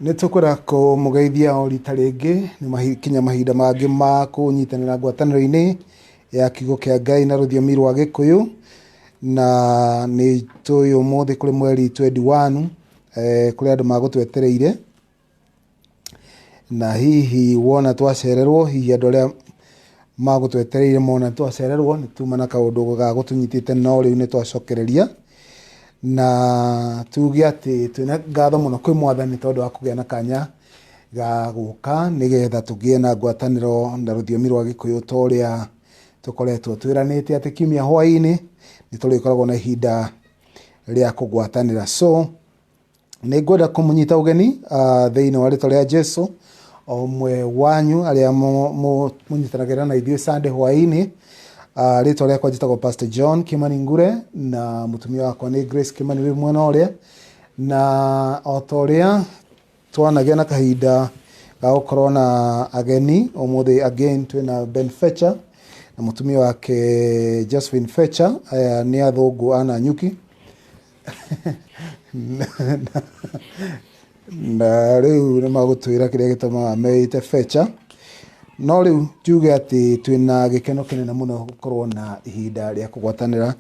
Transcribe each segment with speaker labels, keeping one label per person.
Speaker 1: Nitukura ko mugeithia o rita ringi ni mahikinya mahinda mangi ma kunyitanira ngwataniro-ini ya kiugo kia Ngai na rũthiomi rwa Gikuyu, na ni tui umuthi kuri mweri 21 kuri andu magutwetereire, na hihi wona twacererwo, hihi andu aria magutwetereire mona twacererwo ni tumana kaundu ga gutunyitite, no riu ni twacokereria na tuge ati twina ngatho muno kwi Mwathani tondu wa kugia na kanya ga guka nigetha tugie na ngwataniro na rũthiomi rwa Gikuyu toria tukoretwo twiranite ati kiumia hwaini ni turikoragwo na ihinda ria kugwatanira. So ni ngwenda kumunyita ugeni thiini wa ritwa ria Jesu omwe wanyu aria munyitanagira na ithuĩ Sunday hwaini. Ritwa riakwa njĩtagwo Pastor John Kimani Ngure, na mutumia wakwa ni Grace Kimani wi mwena uria, na otoria twanagia na kahinda ga gukorwo na ageni umuthi. Again twina Ben Fetcher na mutumia wake Josephine Fetcher. Aya ni athungu ana nyuki na riu ni magutwira kiria gituma meite Fetcher. No riu njuge ati twina gikeno kinene muno gukorwo na ihinda ria kugwatanira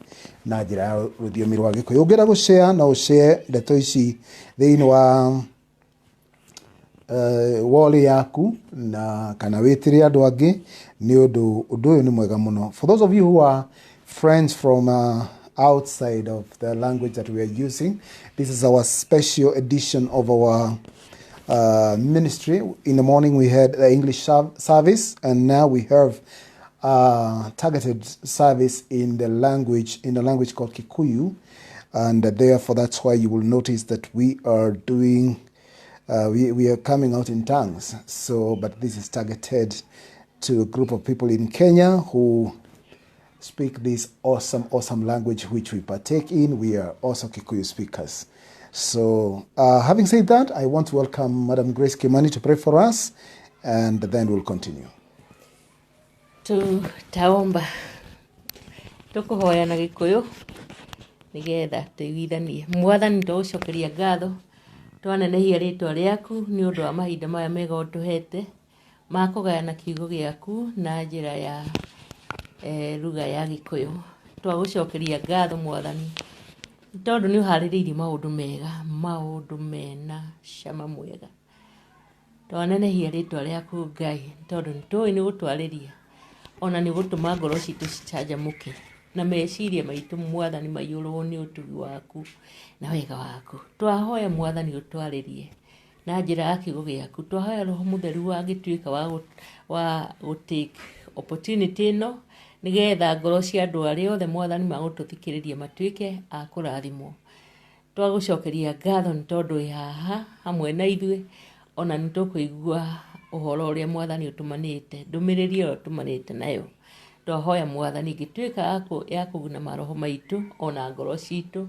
Speaker 1: na njira ya rũthiomi rwa Gikuyu. Ungira gushare na ushare ndeto ici thiini wa wall yaku na kana witire andu angi, ni undu uyu ni mwega muno. For those of you who are friends from outside of the language that we are using, this is our special edition of our ministry. In the morning we had the English service, and now we have targeted service in the language called Kikuyu, and therefore that's why you will notice that we are doing we are coming out in tongues. So but this is targeted to a group of people in Kenya who speak this awesome language which we partake in. We are also Kikuyu speakers. So, having said that, I want to welcome Madam Grace Kimani to pray for us, and then we'll continue.
Speaker 2: Tutaomba. Tukuhoya na Gikuyu nigetha tuiguithanie. Mwathani tugucokeria ngatho, twanenehia ritwa riaku ni undu wa mahinda maya mega utuhete ma kugayana kiugo giaku na njira ya lugha ya Gikuyu. Twagucokeria ngatho Mwathani tondu ni uhaririirie maundu mega, maundu mena cama mwega. Twanenehia ritwa riaku Ngai tondu nitui ni gutwariria ona ni gutuma ngoro citu cicanjamuke na meciria maitu Mwathani maiyurwo ni utugi waku na wega waku. Twahoya Mwathani utwaririe na njira ya kiugo giaku. Twahoya Roho Mutheru agituika wa take opportunity no nigetha ngoro cia andu aria othe Mwathani magututhikiriria matuike a kurathimwo. Twagucokeria ngatho ni tondu haha hamwe na ithuĩ, ona ni tukuigua uhoro uria Mwathani utumanite, ndumiriri yo utumanite nayo. Twahoya Mwathani gituika ya kuguna maroho maitu ona ngoro citu,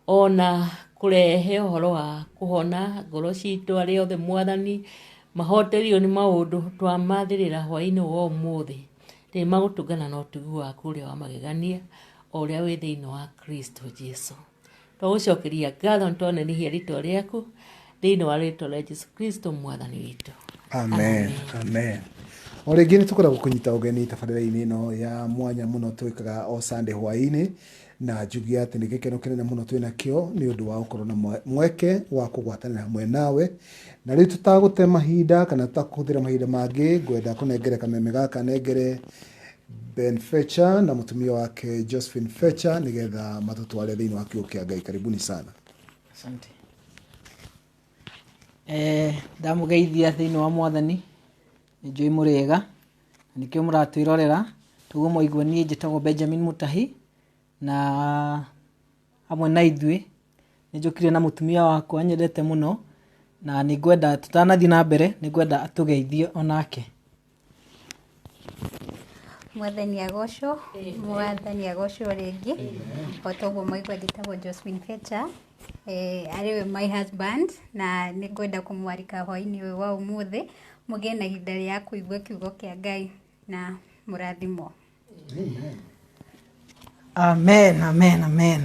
Speaker 2: ona kurehe uhoro wa kuhona ngoro citu aria othe Mwathani mahoterio ni maundu twamathirira hwaini wa umuthi. Ni magutungana na utugi waku uria wa magegania uria wi thiini wa Kristo Jesu. Twagucokeria ngatho ntonenehia ritwa riaku thiini wa ritwa ria Jesu Kristo Mwathani witu.
Speaker 1: Amen. Amen. O ringi ni tukoragwo kunyita ugeni tabarĩra-inĩ ino ya mwanya muno twikaga o Sunday hwaini, na njugia ati ni gikeno kinene muno twinakio ni undu wa gukorwo na mweke wa kugwatanira hamwe nawe. Na riu tutagute mahinda kana tutakuhuthira mahinda mangi, ngwenda kunengere kameme gaka nengere Ben Fetcher na mutumia wake Josephine Fetcher nigetha matutware thiini wa kiugo kia Ngai. Karibuni sana.
Speaker 3: Asante. Ndamugeithia thiini wa Mwathani njui muriega nikio muratwirorera. Tuguo moigua nie njitagwo Benjamin Mutahi, na hamwe na ithuĩ njukire na mutumia wakwa nyendete muno, na ningwenda tutanathi na mbere ningwenda atugeithie onake.
Speaker 4: Mwathani agocwo, Mwathani agocwo ringi. Otoguo moigua njitagwo Josephine Fetcher, ariwe my husband, na ningwenda kumwarika hwaini uyu wa umuthi mugie na ihinda ria kuigua kiugo kia Ngai na murathimo.
Speaker 3: Amen, amen, amen.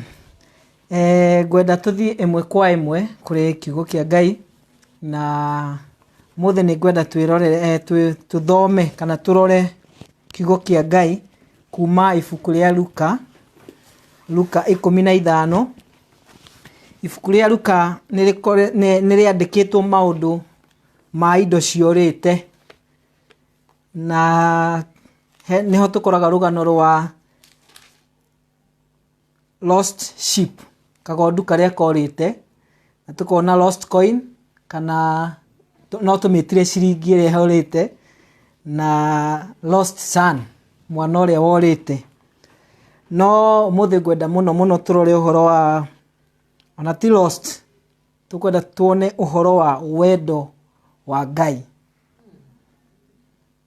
Speaker 3: Ngwenda tuthi imwe kwa imwe kuri kiugo kia Ngai na mothe nĩ ngwenda twĩrorere tũthome kana tũrore kiugo kĩa Ngai kuma ibuku rĩa Luka 15. Ibuku rĩa Luka nĩ rĩandĩkĩtwo maũndũ ma indo ciũrĩte, na nĩho tũkoraga rũgano rwa lost sheep, kagondu karĩa korĩte, na tũkona lost coin kana no tũmĩtire ciringi ĩrĩa horĩte, na lost son, mwana ũrĩa worĩte. No mũthĩ ngwenda mũno tũrore ũhoro wa ona ti lost, tũkwenda tuone ũhoro wa wendo wa Ngai,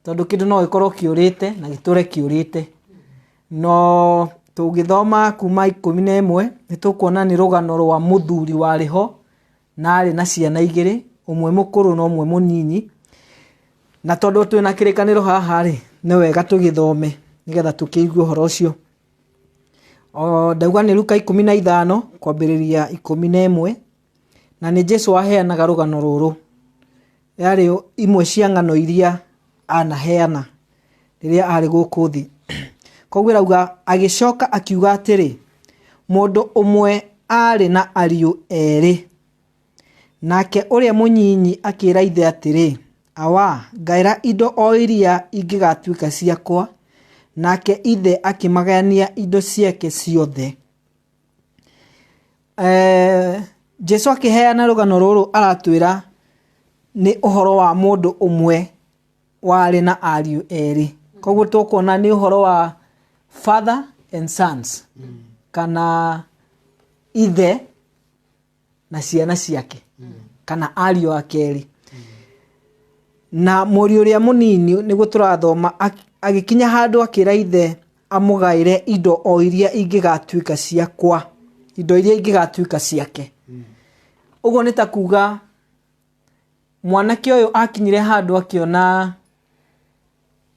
Speaker 3: tondũ kĩndũ no gĩkorwo kĩũrĩte na gĩtũre kĩũrĩte. No tũgĩthoma kuma 11 nĩ tũkuona nĩ rũgano rwa mũthuri warĩ ho na arĩ na ciana igĩrĩ, ũmwe mũkũrũ na ũmwe mũnini. Na tondũ twĩna kĩrĩkanĩro haha rĩ, nĩ wega tũgĩthome nĩgetha tũkĩigue ũhoro ũcio. Ndauga nĩ Luka 15 kwambĩrĩria 11, na nĩ Jesũ aheanaga rũgano rũrũ. Yarĩ imwe cia ng'ano iria anaheana rĩrĩa arĩ gũkũ thĩ. Koguo rauga agĩcoka akiuga atĩrĩ, mũndũ ũmwe arĩ na ariũ erĩ. Nake ũrĩa mũnyinyi akĩĩra ithe atĩrĩ, awa, ngaĩra indo o iria ingĩgatuĩka ciakwa. Nake ithe akĩmagayania indo ciake ciothe. Jesũ akĩheana rũgano rũrũ aratwĩra nĩ ũhoro wa mũndũ ũmwe warĩ na ariũ erĩ. Koguo tũkuona nĩ ũhoro wa father and sons, kana ithe na ciana ciake, kana ariũ ake erĩ. Na mũriũ ũrĩa mũnini nĩguo tũrathoma agĩkinya handũ akĩra ithe amũgaĩre indo o iria ingĩgatuĩka ciakwa, indo iria ingĩgatuĩka ciake. Ũguo nĩ ta kuga mwanake ũyũ akinyire handũ akĩona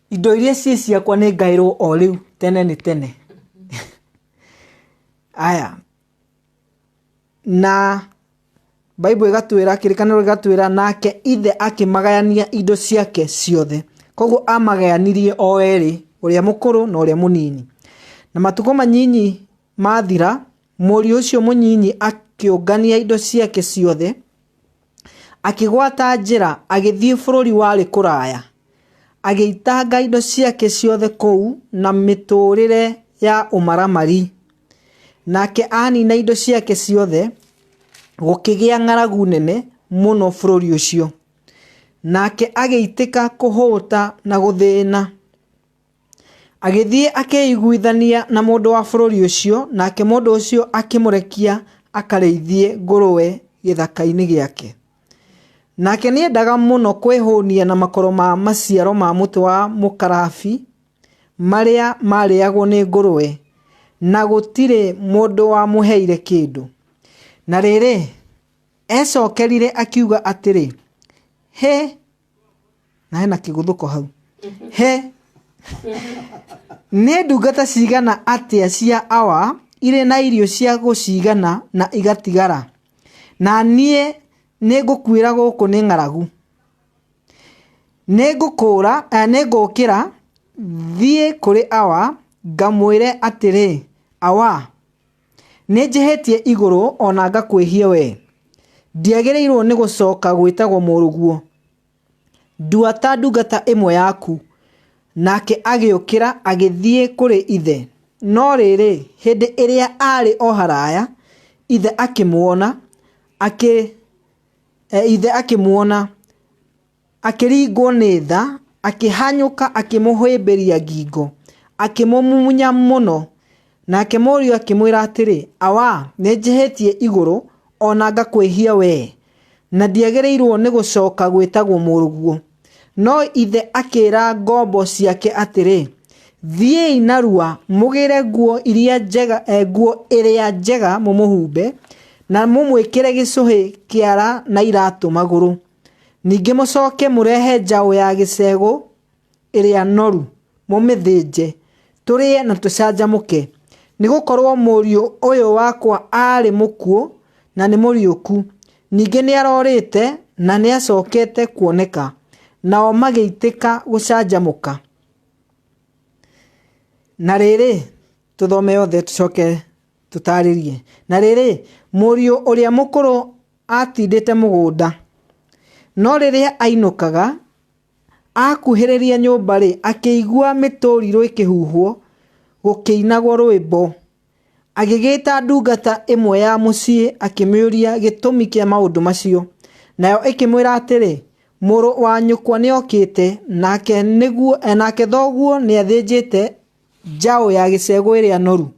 Speaker 3: indo iria ciĩ ciakwa nĩ ngaĩrwo o rĩu tene nĩ tene. Aya, na Bible ĩgatwĩra, kĩrĩkanĩro gĩgatwĩra, nake ithe akĩmagayania indo ciake ciothe. Koguo amagayanirie o erĩ, ũrĩa mũkũrũ na ũrĩa mũnini. Na matukũ manyinyi mathira, mũriũ ũcio mũnyinyi akĩũngania indo ciake ciothe, akĩgwata njĩra agĩthiĩ bũrũri warĩ kũraya, agĩitanga indo ciake ciothe kũu na mĩtũrĩre ya ũmaramari. Nake anina indo ciake ciothe, gũkĩgĩa ng'aragu nene mũno bũrũri ũcio. Nake agĩitĩka kũhũta na gũthĩna. Agĩthiĩ akĩiguithania na mũndũ wa bũrũri ũcio, nake mũndũ ũcio akĩmũrekia akarĩithie ngũrwe gĩthaka-inĩ gĩake. Nake nĩendaga mũno kwĩhũnia na makoro ma maciaro ma mũtĩ wa mũkarabi marĩa marĩagwo nĩ ngũrwe, na gũtirĩ mũndũ wamũheire kĩndũ. Na rĩrĩ, ecokerire akiuga atĩrĩ, he, na hena kĩguthũko hau, he, nĩ ndungata cigana atĩa cia awa irĩ na irio cia gũcigana na igatigara, na niĩ nĩ ngũkuĩra gũkũ nĩ ng'aragu. Nĩ ngũkĩra thiĩ kũrĩ awa ngamwĩre atĩrĩ, awa, nĩ njĩhĩtie igũrũ ona ngakwĩhia we, ndiagĩrĩirwo nĩ gũcoka gwĩtagwo mũrũguo. Ndua ta ndungata ĩmwe yaku. Nake agĩũkĩra agĩthiĩ kũrĩ ithe. No rĩrĩ, hĩndĩ ĩrĩa arĩ o haraya, ithe akĩmuona, akĩringwo nĩ tha, akĩhanyũka akĩmũhĩmbĩria ngingo, akĩmũmumunya mũno. Nake mũriũ akĩmwĩra atĩrĩ, awa, nĩ njĩhĩtie igũrũ ona ngakwĩhia we, na ndiagĩrĩirwo nĩ gũcoka gwĩtagwo mũrũguo. No ithe akĩra ngombo ciake atĩrĩ, thiĩi narua mũgĩre nguo ĩrĩa njega mũmũhumbe, na mũmwĩkĩre gĩcũhĩ kĩara na iratũ magũrũ. Ningĩ mũcoke mũrehe njaũ ya gĩcegũ ĩrĩa noru, mũmĩthĩnje, tũrĩe na tũcanjamũke. Nĩgũkorwo mũriũ ũyũ wakwa arĩ mũkuũ na nĩ mũriũku, ningĩ nĩ arorĩte na nĩ acokete kuoneka, nao magĩitĩka gũcanjamũka. Na rĩrĩ, tũthome yothe tũcoke tũtarĩrie. Na rĩrĩ, mũriũ ũrĩa mũkũrũ atindĩte mũgũnda, no rĩrĩa ainũkaga akuhĩrĩria nyũmba-rĩ, akĩigua mĩtũrirũ ĩkĩhuhwo, gũkĩinagwo rwĩmbo. Agĩgĩta ndungata ĩmwe ya mũciĩ, akĩmĩũria gĩtũmi kĩa maũndũ macio. Nayo ĩkĩmwĩra atĩrĩ, mũrũ wa nyũkwa nĩokĩte, nake thoguo nĩathĩnjĩte njaũ ya gĩcegũ ĩrĩa noru,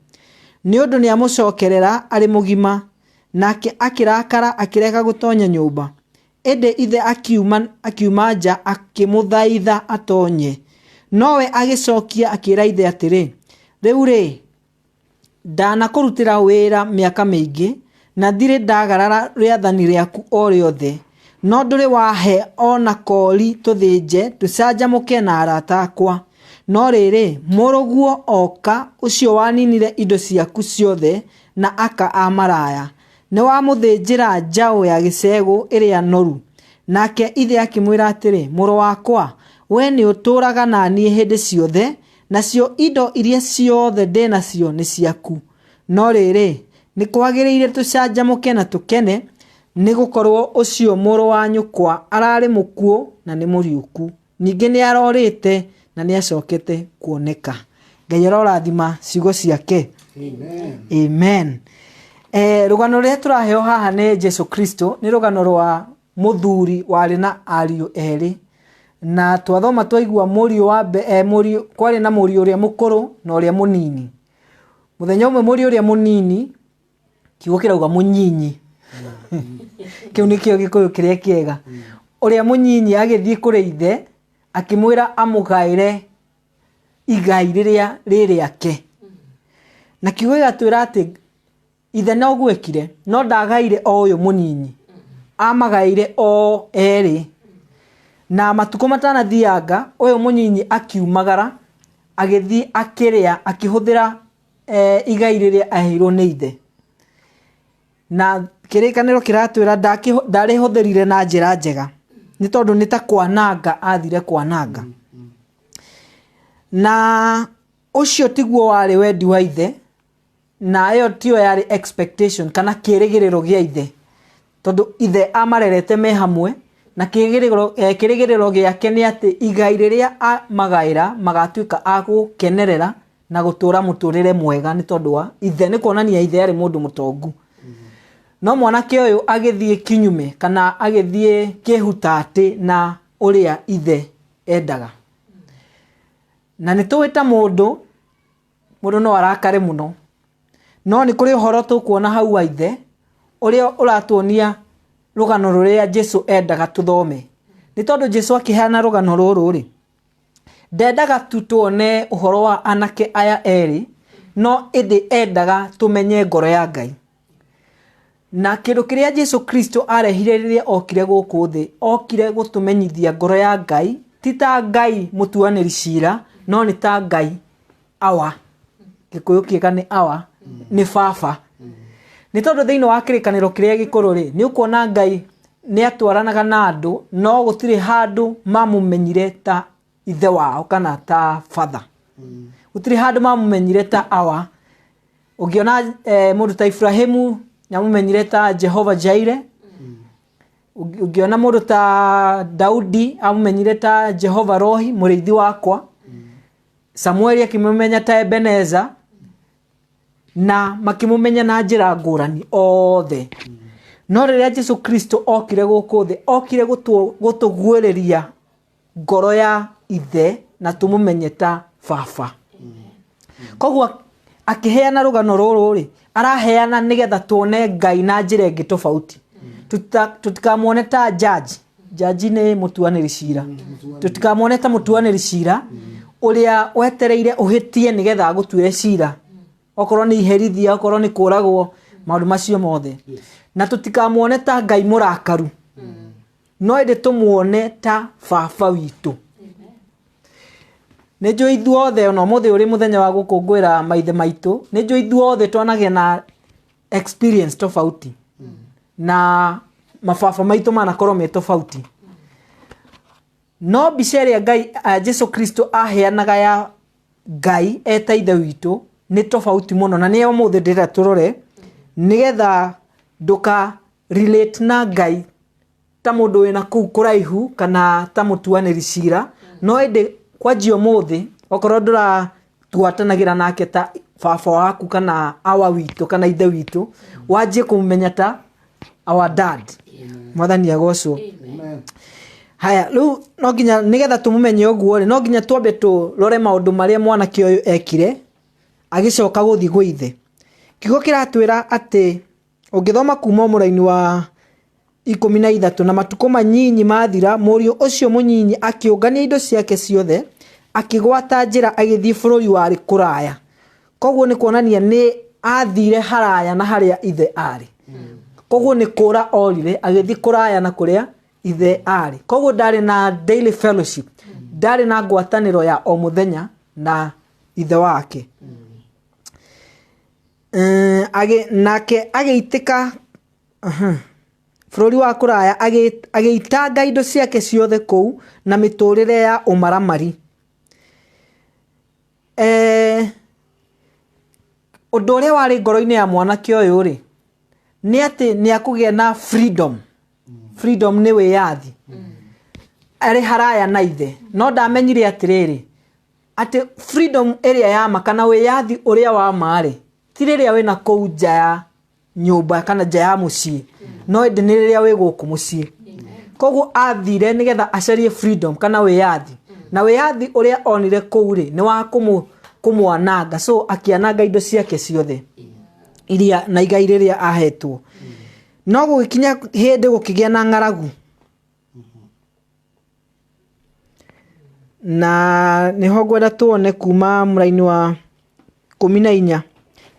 Speaker 3: nĩ ũndũ nĩamũcokerera arĩ mũgima. Nake akĩrakara, akĩrega gũtonya nyũmba. Ĩndĩ ithe akiuma nja, akĩmũthaitha atonye. Nowe agĩcokia akĩĩra ithe atĩrĩ, rĩu-rĩ, ndanakũrutĩra wĩra mĩaka mĩingĩ, na ndirĩ ndagarara rĩathani rĩaku o rĩothe, no ndũrĩ wahe ona kori tũthĩnje tũcanjamũke na arata akwa. No rĩrĩ, mũrũguo oka, ũcio waninire indo ciaku ciothe na aka amaraya, nĩ wamũthĩnjĩra njaũ ya gĩcegũ ĩrĩa noru. Nake ithe akĩmwĩra atĩrĩ, mũrũ wakwa, we nĩ ũtũũraga na niĩ hĩndĩ ciothe, nacio indo iria ciothe ndĩ nacio nĩ ciaku. No rĩrĩ, nĩ kwagĩrĩire tũcanjamũke na tũkene, nĩ gũkorwo ũcio mũrũ wa nyũkwa ararĩ mũkuũ na nĩ mũriũku, ningĩ nĩ arorĩte na nĩ acokete kuoneka. Ngai arorathima ciugo ciake. Amen. Amen. Rũgano rũrĩa tũraheo haha nĩ Jesu Kristo, nĩ rũgano rwa mũthuri warĩ na ariũ erĩ, na twathoma twaigua kwarĩ na mũriũ ũrĩa mũkũrũ na ũrĩa mũnini. Mũthenya ũmwe mũriũ ũrĩa mũnini, kiugo kĩrauga mũnyinyi, kĩu nĩkĩo Gĩkũyũ kĩrĩa kĩega, ũrĩa mũnyinyi agĩthiĩ kũrĩ ithe, akĩmwĩra amũgaĩre igai rĩrĩa rĩrĩake. Na kiugo gĩgatwĩra atĩ ithe no gwekire, no ndagaire o ũyũ mũnyinyi, amagaire o erĩ. Na matukũ matanathianga, ũyũ mũnyinyi akiumagara, agĩthiĩ akĩrĩa, akĩhũthĩra igai rĩrĩa aheirwo nĩ ithe. Na kĩrĩkanĩro kĩratwĩra ndarĩhũthĩrire na njĩra njega, nĩ tondũ nĩ ta kwananga athire kwananga. Na ũcio tiguo warĩ wendi wa ithe, na ĩyo tiyo yarĩ expectation kana kĩrĩgĩrĩro gĩa ithe, tondũ ithe amarerete me hamwe, na kĩrĩgĩrĩro gĩake nĩ atĩ igai rĩrĩa amagaĩra magatuĩka a gũkenerera na gũtũũra mũtũrĩre mwega, nĩ tondũ wa ithe, nĩ kuonania ithe arĩ mũndũ mũtongu. No mwanake ũyũ agĩthiĩ kinyume kana agĩthiĩ kĩhutatĩ na ũrĩa ithe endaga. Na nĩ tũĩ ta mũndũ no arakare mũno, no nĩ kũrĩ ũhoro tũkuona hau wa ithe ũrĩa ũratuonia rũgano rũrĩa Jesu endaga tũthome. Nĩ tondũ Jesu akĩheana rũgano rũrũ-rĩ, ndendaga tu tuone ũhoro wa anake aya erĩ, no ĩndĩ endaga tũmenye ngoro ya Ngai. Na kĩndũ kĩrĩa Jesu Kristo arehire rĩrĩa okire gũkũ thĩ, okire gũtũmenyithia ngoro ya Ngai, ti ta Ngai mũtuanĩri cira, no nĩ ta Ngai awa. Gĩkũyũ kĩega nĩ awa, nĩ baba. Nĩ tondũ thĩinĩ wa kĩrĩkanĩro kĩrĩa gĩkũrũ-rĩ, nĩ ũkuona Ngai nĩ atwaranaga na andũ, no gũtirĩ handũ mamũmenyire ta ithe wao kana ta father. Gũtirĩ handũ mamũmenyire ta awa. Ũngĩona mũndũ ta Ibrahimu nyamũmenyire ta Jehova Jaire. Ũngĩona mũndũ ta Daudi amũmenyire ta Jehova Rohi, mũrĩithi wakwa. Samueli akĩmũmenya ta Ebeneza, na makĩmũmenya na njĩra ngũrani othe. No rĩrĩa Jesu Kristo okire gũkũ thĩ, okire gũtũguũrĩria ngoro ya ithe na tũmũmenye ta baba. Koguo akĩheana rũgano rũrũ-rĩ, araheana nĩgetha tuone Ngai na njĩra ĩngĩ tofauti. Tutikamwone ta judge nĩ mũtuanĩri cira. Tutikamwone ta mũtuanĩri cira ũrĩa wetereire ũhĩtie nĩgetha agũtuĩre cira, okorwo nĩ iherithia, okorwo nĩ kũragwo, maũndũ macio mothe. Na tutikamwone ta Ngai mũrakaru, no ĩndĩ tũmuone ta baba witũ. Nĩ njũĩ ithuothe, ona ũmũthĩ ũrĩ mũthenya wa gũkũngũĩra maithe maitũ, nĩ njũĩ ithuothe twanagĩa na experience tofauti na mababa maitũ manakorwo me tofauti. No mbica ĩrĩa Ngai Jesu Kristo aheanaga ya Ngai eta ithe witũ nĩ tofauti mũno, na nĩyo mũthĩ ndĩrenda tũrore nĩgetha ndũka relate na Ngai ta mũndũ wĩna kũu kũraihu kana ta mũtuanĩri cira, no ĩndĩ kwanjia ũmũthĩ okorwo ndũratwatanagĩra nake ta baba waku kana awa witũ kana ithe witũ, wanjie kũmenya ta our dad. Mwathani agocwo. Haya, rĩu no nginya nĩgetha tũmũmenye ũguo no nginya twambe tũrore maũndũ marĩa mwanake ũyũ ekire agĩcoka gũthiĩ gwĩ ithe. Kiugo kĩratwĩra atĩ ũngĩthoma kuma mũraini wa 13 na matukũ manyinyi mathira, mũriũ ũcio mũnyinyi akĩũngania indo ciake ciothe akĩgwata njĩra agĩthiĩ bũrũri warĩ kũraya. Koguo nĩ kuonania nĩ athire haraya na harĩa ithe arĩ. Koguo nĩ kũra orire agĩthiĩ kũraya na kũrĩa ithe arĩ. Koguo ndarĩ na daily fellowship, ndarĩ na ngwatanĩro ya o mũthenya na ithe wake. Nake agĩitĩka bũrũri wa kũraya agĩitanga indo ciake ciothe kũu na mĩtũrĩre ya ũmaramari. Ũndũ ũrĩa warĩ ngoro-inĩ ya mwanake ũyũ rĩ nĩ atĩ nĩ akũgĩa na freedom. Freedom nĩ wĩyathi. Arĩ haraya na ithe, no ndamenyire atĩrĩrĩ atĩ freedom ĩrĩa ya ma kana wĩyathi ũrĩa wa ma rĩ ti rĩrĩa wĩna kũu nja ya nyũmba kana nja ya mũciĩ, no ĩndĩ nĩ rĩrĩa wĩ gũkũ mũciĩ. Koguo athire nĩgetha acarie freedom kana wĩyathi, na wĩyathi ũrĩa onire kũu rĩ nĩ wa kũmwananga, so akĩananga indo ciake ciothe iria na igai rĩrĩa ahetwo. No gũgĩkinya hĩndĩ gũkĩgĩa na ng'aragu, na nĩho ngwenda tuone kuma mũraini wa 14.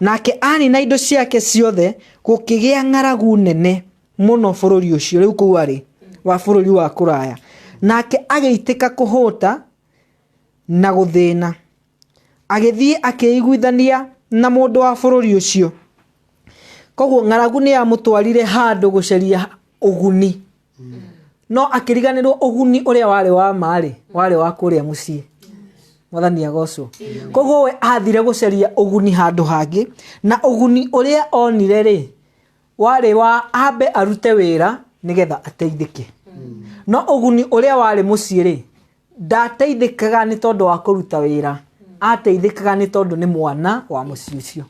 Speaker 3: Nake anina indo ciake ciothe gũkĩgĩa ng'aragu nene mũno bũrũri ũcio, rĩu kũu arĩ wa bũrũri wa kũraya. Nake agĩitĩka kũhũta na gũthĩna, agĩthiĩ akĩiguithania na mũndũ wa bũrũri ũcio. Koguo ng'aragu nĩ yamũtwarire handũ gũcaria ũguni, no akĩriganĩrwo ũguni ũrĩa warĩ wa marĩ warĩ wa kũrĩa mũciĩ. Mwathani agocwo. Koguo we athire gũcaria ũguni handũ hangĩ, na ũguni ũrĩa onire rĩ warĩ wa ambe arute wĩra nĩgetha ateithĩke. No ũguni ũrĩa warĩ mũciĩ rĩ ndateithĩkaga nĩ tondũ wa kũruta wĩra, ateithĩkaga nĩ tondũ nĩ mwana wa mũciĩ ũcio.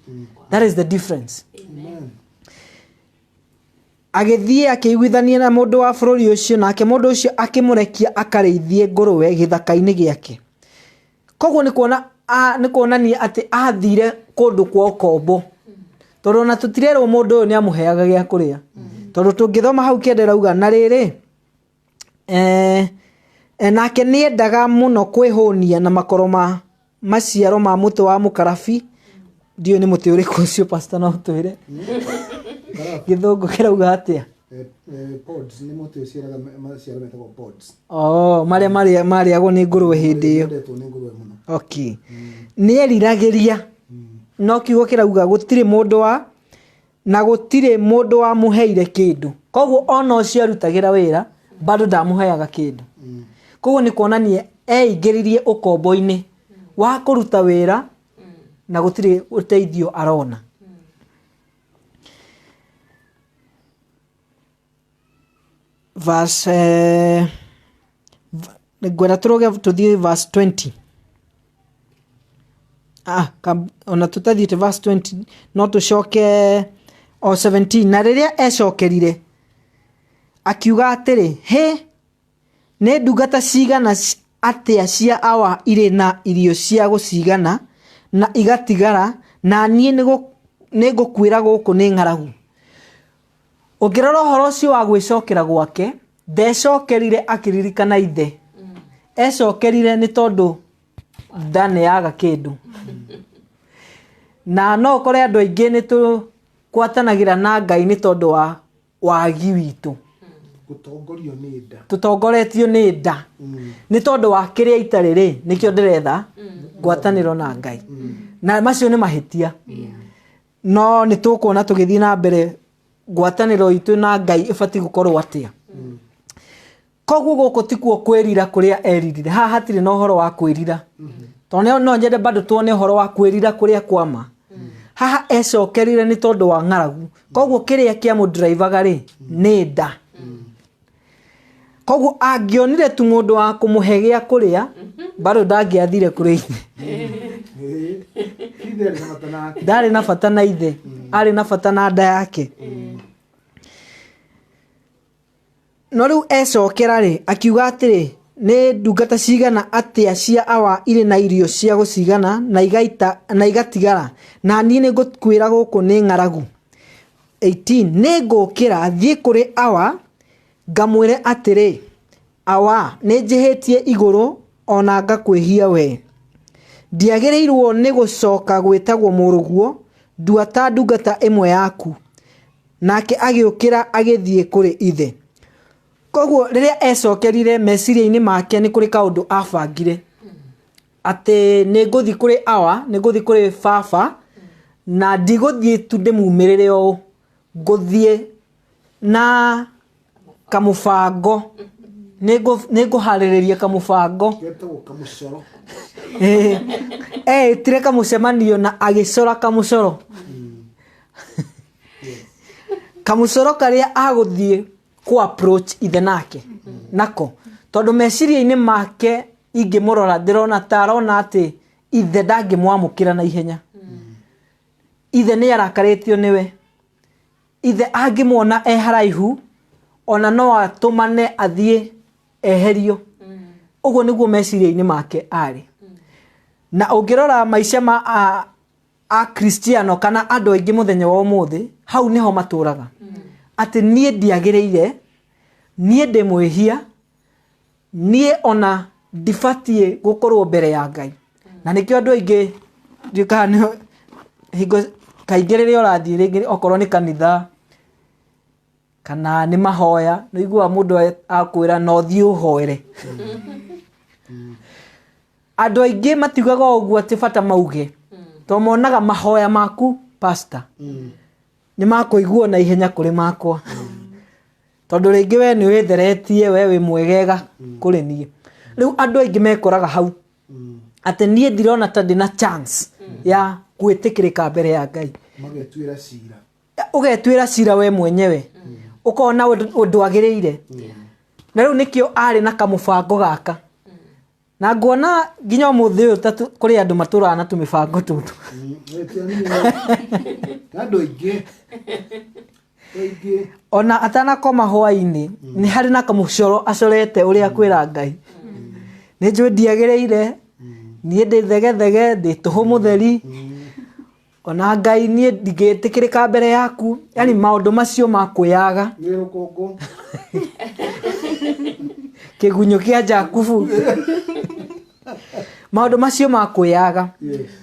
Speaker 3: That is the difference. Agĩthiĩ akĩiguithania na mũndũ wa bũrũri ũcio, nake mũndũ ũcio akĩmũrekia akarĩithie ngũrwe gĩthaka-inĩ gĩake. Koguo nĩ kuonania atĩ athire kũndũ kwa ũkombo, tondũ na tũtirerwo mũndũ ũyũ nĩ amũheaga gĩa kũrĩa. Tondũ tũngĩthoma hau kĩenda rauga na rĩrĩ nake nĩ endaga mũno kwĩhũnia na makoro ma maciaro ma mũtĩ wa mũkarabi. Ndiũ nĩ mũtĩ ũrĩkũ ũcio pastor no ũtwĩre gĩthũngũ kĩrauga atĩa?
Speaker 1: Pods nĩ mũtĩ ũciaraga maciaro metagwo pods.
Speaker 3: Marĩa marĩagwo nĩ ngũrwe hĩndĩ ĩyo. Okay. Nĩ eriragĩria, no kiugo kĩrauga gũtirĩ mũndũ wa mũheire kĩndũ. Koguo ona ũcio arutagĩra wĩra bado ndamũheaga kĩndũ. Koguo nĩ kuonania eingĩririe ũkombo-inĩ wa kũruta wĩra na gũtirĩ ũteithio arona. Ngwenda tũthiĩ verse 20. Ona tũtathiĩte verse 20 no tũcoke o 17. Na rĩrĩa ecokerire akiuga atĩrĩ, nĩ ndungata cigana atĩa cia awa irĩ na irio cia gũcigana na igatigara, na niĩ nĩ ngũkwĩra gũkũ nĩ ng'aragu. Ũngĩrora ũhoro ũcio wa gwĩcokera gwake, ndecokerire akĩririkana ithe. Ecokerire nĩ tondũ ndaneaga kĩndũ. Na no ũkore andũ aingĩ nĩ tũgwatanagĩra na Ngai nĩ tondũ wa wagi witũ. Tũtongoretio nĩ nda. Nĩ tondũ wa kĩrĩa itarĩ rĩ nĩkĩo ndĩretha ngwatanĩro na Ngai. Na macio nĩ mahĩtia. No nĩ tũkuona tũgĩthiĩ na mbere ngwatanĩro itũ na Ngai ĩbatiĩ gũkorwo atĩa. Koguo gũkũ tikuo kwĩrira kũrĩa eririre. Haha hatirĩ na ũhoro wa kwĩrira. Tondũ no nyende bado tuone ũhoro wa kwĩrira kũrĩa kwama. Haha ecokerire nĩ tondũ wa ng'aragu. Koguo kĩrĩa kĩa mũndrivaga rĩ nĩ nda. Koguo angĩonire tu mũndũ wa kũmũhe gĩa kũrĩa bado ndangĩathire kũrĩ ithe. Ndarĩ na bata na ithe, arĩ na bata na nda yake. No rĩu ecokera rĩ akiuga atĩrĩ nĩ ndungata cigana atĩa cia Awa irĩ na irio cia gũcigana na igatigara, na niĩ nĩ ngũkwĩra gũkũ nĩ ng'aragu. 18 nĩ ngũkĩra thiĩ kũrĩ Awa ngamwĩre atĩrĩ, Awa nĩ njĩhĩtie igũrũ ona ngakwĩhia we. Ndiagĩrĩirwo nĩ gũcoka gwĩtagwo mũrũguo, ndua ta ndungata ĩmwe yaku. Nake agĩũkĩra agĩthiĩ kũrĩ ithe. Koguo rĩrĩa ecokerire meciria-inĩ make nĩ kũrĩ kaũndũ abangire. Atĩ nĩ ngũthiĩ kũrĩ Awa, nĩ ngũthiĩ kũrĩ baba, na ndigũthiĩ tu ndĩmumĩrĩre ũũ. Ngũthiĩ na kamũbango. Nĩ ngũharĩrĩria kamũbango. Etire kamũcemanio na agĩcora kamũcoro. Kamũcoro karĩa agũthiĩ ku approach ithe nake nako. Tondũ meciria-inĩ make ingĩmũrora ndĩrona ta arona atĩ ithe ndangĩmwamũkĩra na ihenya. Ithe nĩ arakarĩtio nĩwe. Ithe angĩmuona haraihu ona no atũmane athiĩ eherio. Ũguo nĩguo meciria-inĩ make arĩ. Na ũngĩrora maica ma a Kristiano kana andũ aingĩ mũthenya wa ũmũthĩ, hau niho matũraga. Atĩ niĩ ndiagĩrĩire, niĩ ndĩ mwĩhia, niĩ ona ndibatiĩ gũkorwo mbere ya Ngai. Na nĩkĩo andũ aingĩ ndikaga hingo kaingĩ rĩrĩa ũrathiĩ rĩngĩ okorwo nĩ kanitha kana nĩ mahoya, nĩ iguaga mũndũ akwĩra no thiĩ ũhoere. Andũ aingĩ matiugaga ũguo atĩ bata mauge. Tondũ monaga mahoya maku pastor nĩ makũiguo na ihenya kũrĩ makwa. Tondũ rĩngĩ we nĩ wĩtheretie, we wĩ mwegega kũrĩ niĩ. Rĩu andũ aingĩ mekoraga hau. Atĩ niĩ ndirona ta ndĩna chance ya gwĩtĩkĩrĩka mbere ya Ngai.
Speaker 1: Magetuĩra cira.
Speaker 3: Ũgetuĩra cira we mwenyewe. Ũkona ndwagĩrĩire. Na rĩu nĩkĩo arĩ na kamũbango gaka. Na nguona nginya ũmũthĩ ũyũ kũrĩ andũ matũraga na tũmĩbango tũtũ.
Speaker 1: Andũ aingĩ.
Speaker 3: Ona atanakoma hwainĩ nĩ harĩ na kamũcoro acorete ũrĩa kwĩra Ngai. Nĩ njũĩ ndiagĩrĩire, niĩ ndĩ thegethege, ndĩ tũhũ mũtheri. Ona Ngai niĩ ndingĩtĩkĩrĩka mbere yaku. Yani maũndũ macio makwĩyaga. Kĩgunyũ kĩa Jakubu. Maũndũ macio makwĩyaga.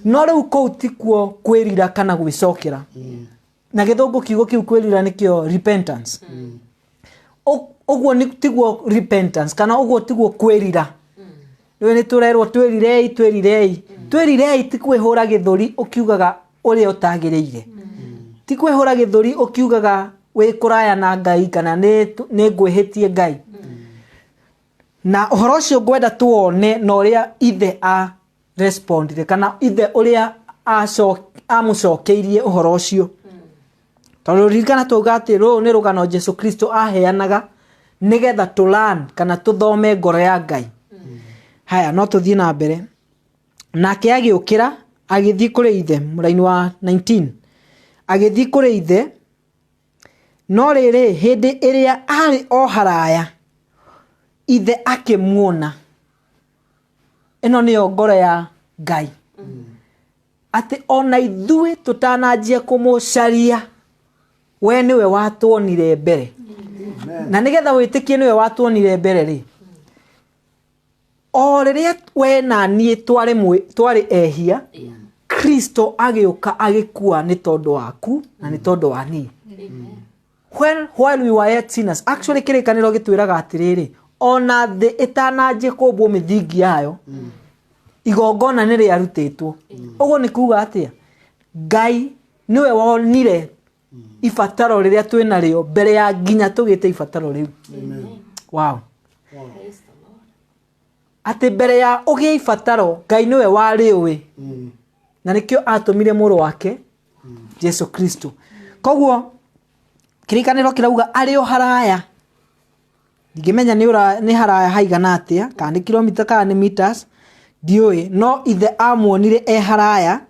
Speaker 3: No rĩu kũu tikuo kwĩrira kana gwĩcokera. Na gĩthũngũ kiugo kĩu kwĩrira nĩkĩo repentance. Ũguo tiguo repentance kana ũguo tiguo kwĩrira. Rĩu nĩ tũrerwo twĩrirei. Twĩrirei ti kwĩhũra gĩthũri ũkiugaga ũrĩa ũtagĩrĩire. Ti kwĩhũra gĩthũri ũkiugaga wĩ kũraya na Ngai kana nĩ ngwĩhĩtie Ngai. Na ũhoro ũcio ngwenda tuone na ũrĩa ithe a respondire kana ithe ũrĩa amũcokeirie ũhoro ũcio. Tondũ ririkana tuuga atĩ rũrũ nĩ rũgano Jesu Kristo aheanaga nĩgetha tũlearn kana tũthome ngoro ya Ngai. Haya no tũthiĩ na mbere. Nake agĩũkĩra agĩthiĩ kũrĩ ithe, mũraini wa 19. Agĩthiĩ kũrĩ ithe, no rĩrĩ hĩndĩ ĩrĩa arĩ o haraya ithe akĩmuona. Ĩno nĩyo ngoro ya Ngai. Atĩ ona ithuĩ tũtananjia kũmũcaria, we nĩwe watuonire mbere. Na nĩgetha wĩtĩkie nĩwe watuonire mbere rĩ, o rĩrĩa we na niĩ twarĩ ehia, Kristo agĩũka agĩkua nĩ tondũ waku na nĩ tondũ wa niĩ. While we were yet sinners, actually kĩrĩkanĩro gĩtwĩraga atĩrĩrĩ, ona thĩ ĩtananjia kũmbwo mĩthingi yayo, igongona nĩ rĩarutĩtwo. Ũguo nĩ kuuga atĩa? Ngai nĩwe wonire ibataro riria twina rio mbere ya nginya tugite ibataro riu. Wow. Ati mbere ya ugie ibataro Ngai niwe wari uwi na nikio atumire muru wake Jesu Kristo. Koguo kirikaniro kirauga ari o haraya ndigimenya ni haraya haigana atia kana ni kilomita kana ni meters ndioi no ithe amuonire haraya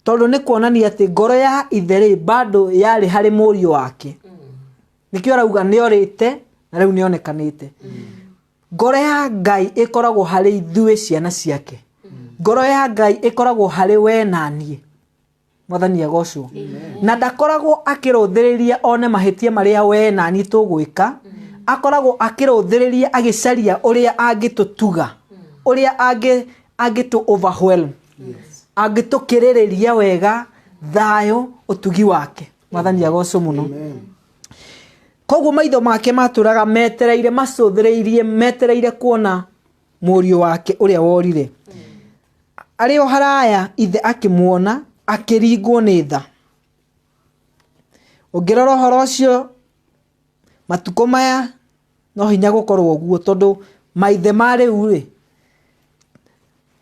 Speaker 3: tondu ni kuonania ati ngoro ya ithe ri bado yari hari murio wake nikio arauga ni orite na riu ni onekanite. Ngoro ya Ngai ikoragwo hari ithuĩ ciana ciake. Ngoro ya Ngai ikoragwo hari we na niĩ. Mwathani agocwo. Na ndakoragwo akirũthĩrĩria one mahitia maria we na niĩ tũgwĩka. Akoragwo akirũthĩrĩria agicaria uria angĩtũtuga. Uria angĩtũ overwhelm. Angĩtũkĩrĩrĩria wega thayo utugi wake. Mwathani agocwo muno. Koguo maitho make maturaga metereire macuthĩrĩirie metereire kuona mũriũ wake uria worire. Ari o haraya ithe akimuona akiringwo nĩ tha. Ũngĩrora ũhoro ũcio matukũ maya no hinya gũkorwo ũguo tondu maithe marĩ rĩ